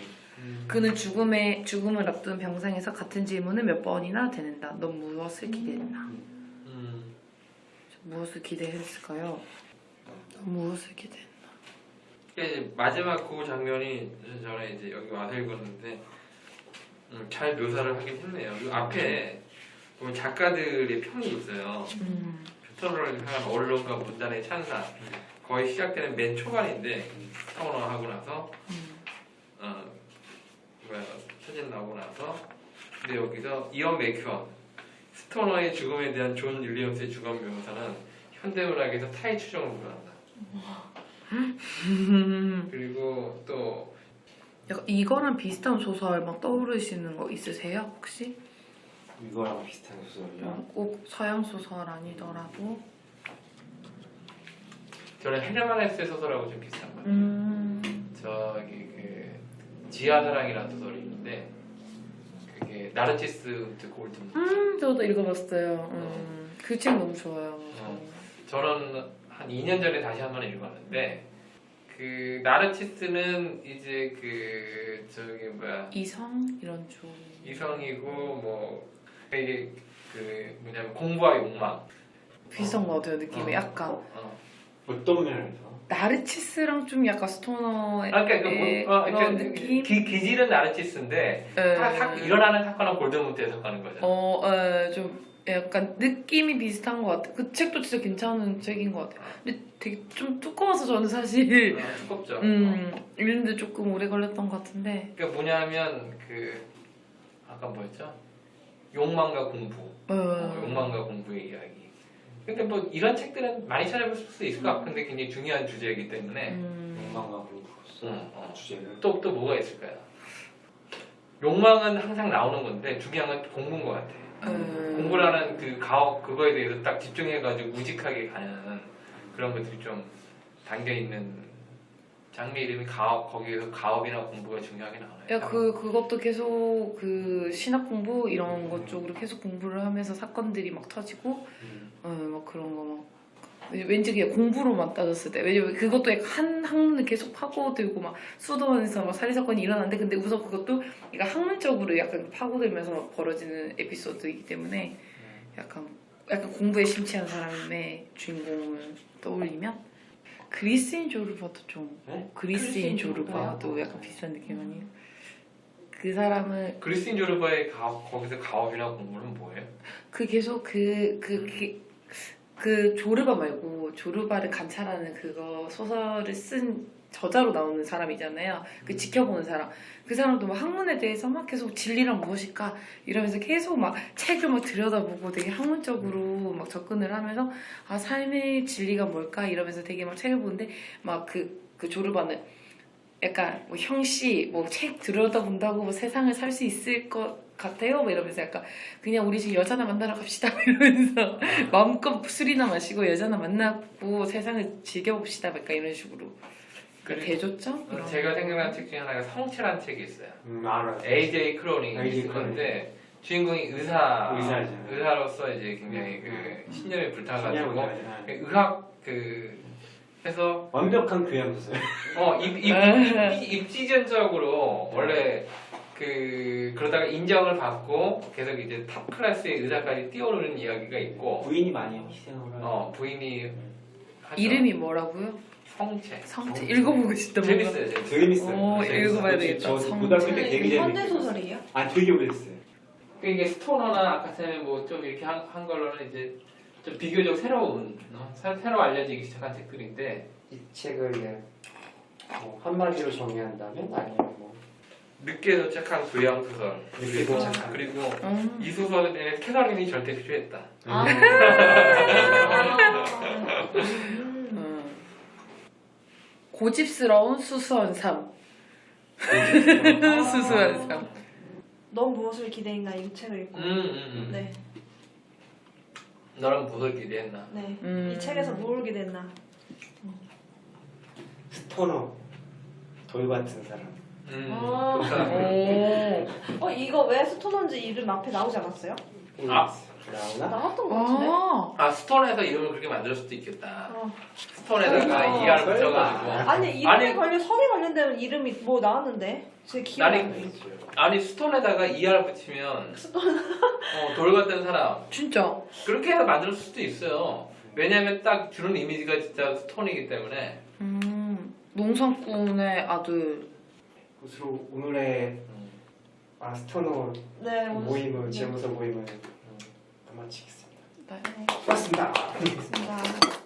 그는 죽음을 앞둔 병상에서 같은 질문을 몇 번이나 되는다. 넌 무엇을 기대했나? 무엇을 기대했을까요? 넌 무엇을 기대했나? 이제 마지막 그 장면이 저는 이제 여기 와서 읽었는데 잘 묘사를 하긴 했네요. 그 앞에 보면 작가들의 평이 있어요. 스토너를 향한 언론과 문단의 찬사 거의 시작되는 맨 초반인데 스토너 하고 나서 사진 나오고 나서 근데 여기서 이언 맥큐언 스토너의 죽음에 대한 존 윌리엄스의 주관 묘사는 현대문학에서 타의 추종을 구현한다. 그리고 또 약간 이거랑 비슷한 소설 막 떠오르시는 거 있으세요 혹시? 이거랑 비슷한 소설이야. 꼭 서양 소설 아니더라도. 저는 헤르만 헤세의 소설하고 좀 비슷한 것 같아요. 저기 그 지하사랑이라는 소설이 있는데 그게 나르치스 운트 골든. 저도 읽어봤어요. 그 책 너무 좋아요. 저는 한 2년 전에 다시 한 번 읽었는데 그 나르치스는 이제 그 저기 뭐야 이성 이런 쪽. 이성이고 뭐 이게 그 뭐냐면 공부와 욕망 비슷한 것 같아요 느낌이 약간 어떤 면에서? 나르치스랑 좀 약간 스토너의 그러니까 그런 느낌. 기질은 나르치스인데 일어나는 사건은 골든문트의 사건인 거죠. 좀 약간 느낌이 비슷한 것 같아요. 그 책도 진짜 괜찮은 책인 것 같아요. 근데 되게 좀 두꺼워서 저는 사실 두껍죠. 읽는데 조금 오래 걸렸던 것 같은데. 그러니까 뭐냐면 그 아까 뭐였죠? 욕망과 공부. 욕망과 공부의 이야기. 근데 뭐 이런 책들은 많이 찾아볼 수 있을 것 같은데 굉장히 중요한 주제이기 때문에 욕망과 공부로서 주제는 또 뭐가 있을까요? 욕망은 항상 나오는 건데 중요한 건 공부인 것 같아. 공부라는 그 가업 그거에 대해서 딱 집중해가지고 우직하게 가는 그런 것들이 좀 담겨 있는 장르 이름이 가업 거기에서 가업이나 공부가 중요하게 나와요. 야, 그것도 계속 그 신학 공부 이런 것 쪽으로 계속 공부를 하면서 사건들이 막 터지고, 막 그런 거 막. 왠지 그냥 공부로만 따졌을 때. 왜냐면 그것도 약간 한 학문을 계속 파고들고 막 수도원에서 막 살인사건이 일어났는데 근데 우선 그것도 약간 학문적으로 약간 파고들면서 벌어지는 에피소드이기 때문에 약간 공부에 심취한 사람의 주인공을 떠올리면 그리스인 조르바도 좀 그리스인 조르바도 약간 비슷한 느낌 아니에요? 그 사람은 그리스인 조르바의 거기서 가업이나 공부는 뭐예요? 그 계속 그 조르바 말고 조르바를 관찰하는 그거 소설을 쓴 저자로 나오는 사람이잖아요. 그 지켜보는 사람. 그 사람도 막 학문에 대해서 막 계속 진리란 무엇일까 이러면서 계속 막 책을 막 들여다보고 되게 학문적으로 막 접근을 하면서 아 삶의 진리가 뭘까 이러면서 되게 막 책을 보는데 막 그 조르바는 약간 뭐 형씨 뭐 책 들여다본다고 뭐 세상을 살 수 있을 것 같아요? 뭐 이러면서 약간 그냥 우리 지금 여자나 만나러 갑시다 이러면서 마음껏 술이나 마시고 여자나 만나고 세상을 즐겨봅시다 약간 이런 식으로 대조점? 이런 제가 생각나는 책 중에 하나가 성체라는 책이 있어요. 알아요. A.J. 크로닝이 쓴 건데 주인공이 의사로서 이제 굉장히 그 신념에 불타가지고 의학 해서 완벽한 교양서요. 입지전적으로 원래 그러다가 인정을 받고 계속 이제 탑 클래스의 의사까지 뛰어오르는 이야기가 있고 부인이 많이 희생을 하는. 부인이 하죠. 이름이 뭐라고요? 성체. 성체 읽어보고 싶다. 뭔가. 재밌어요. 재밌어요. 재밌어요. 오, 읽어봐야 되겠다. 저 성체. 고등학교 때 되게 이게 현대 재밌었어요. 소설이에요? 아 되게 오래됐어요. 이게 스토너나 아까 전에 뭐 좀 이렇게 한 걸로는 이제 좀 비교적 새로운 새로 알려지기 시작한 책들인데 이 책을 이제 뭐 한마디로 정의한다면 아니면 뭐 늦게 도착한 부양 소설 늦게 도착한. 그리고 음. 이 소설에 캐서린이 절대 필요했다. 아. 고집스러운 수수한 삶. 수수한 삶. 넌 무엇을 기대했나 이 책을 읽고. 네, 너는 무엇을 기대했나? 네. 음. 이 책에서 뭘 기대했나. 스토너 돌 같은 사람. 아. 그 사람. 오. 이거 왜 스토너인지 이름 앞에 나오지 않았어요? 아. 나오나? 나왔던 것 같은데. 아. 스톤에서 이름을 그렇게 만들 수도 있겠다. 어. 스톤에다가 ER 붙여가지고. 아니 이름에 관련 성에 관련된 이름이 뭐 나왔는데 제 기억 나는- 안 나요. 아니 스톤에다가 ER 붙이면 돌 같은 사람 진짜. 그렇게 해서 만들 수도 있어요. 왜냐면 딱 주는 이미지가 진짜 스톤이기 때문에. 농산꾼의 아들. 그것으로 오늘의 스토너 네, 오늘 모임을 네. 지원서 모임을 마치겠습니다. 네. 고맙습니다. 알겠습니다.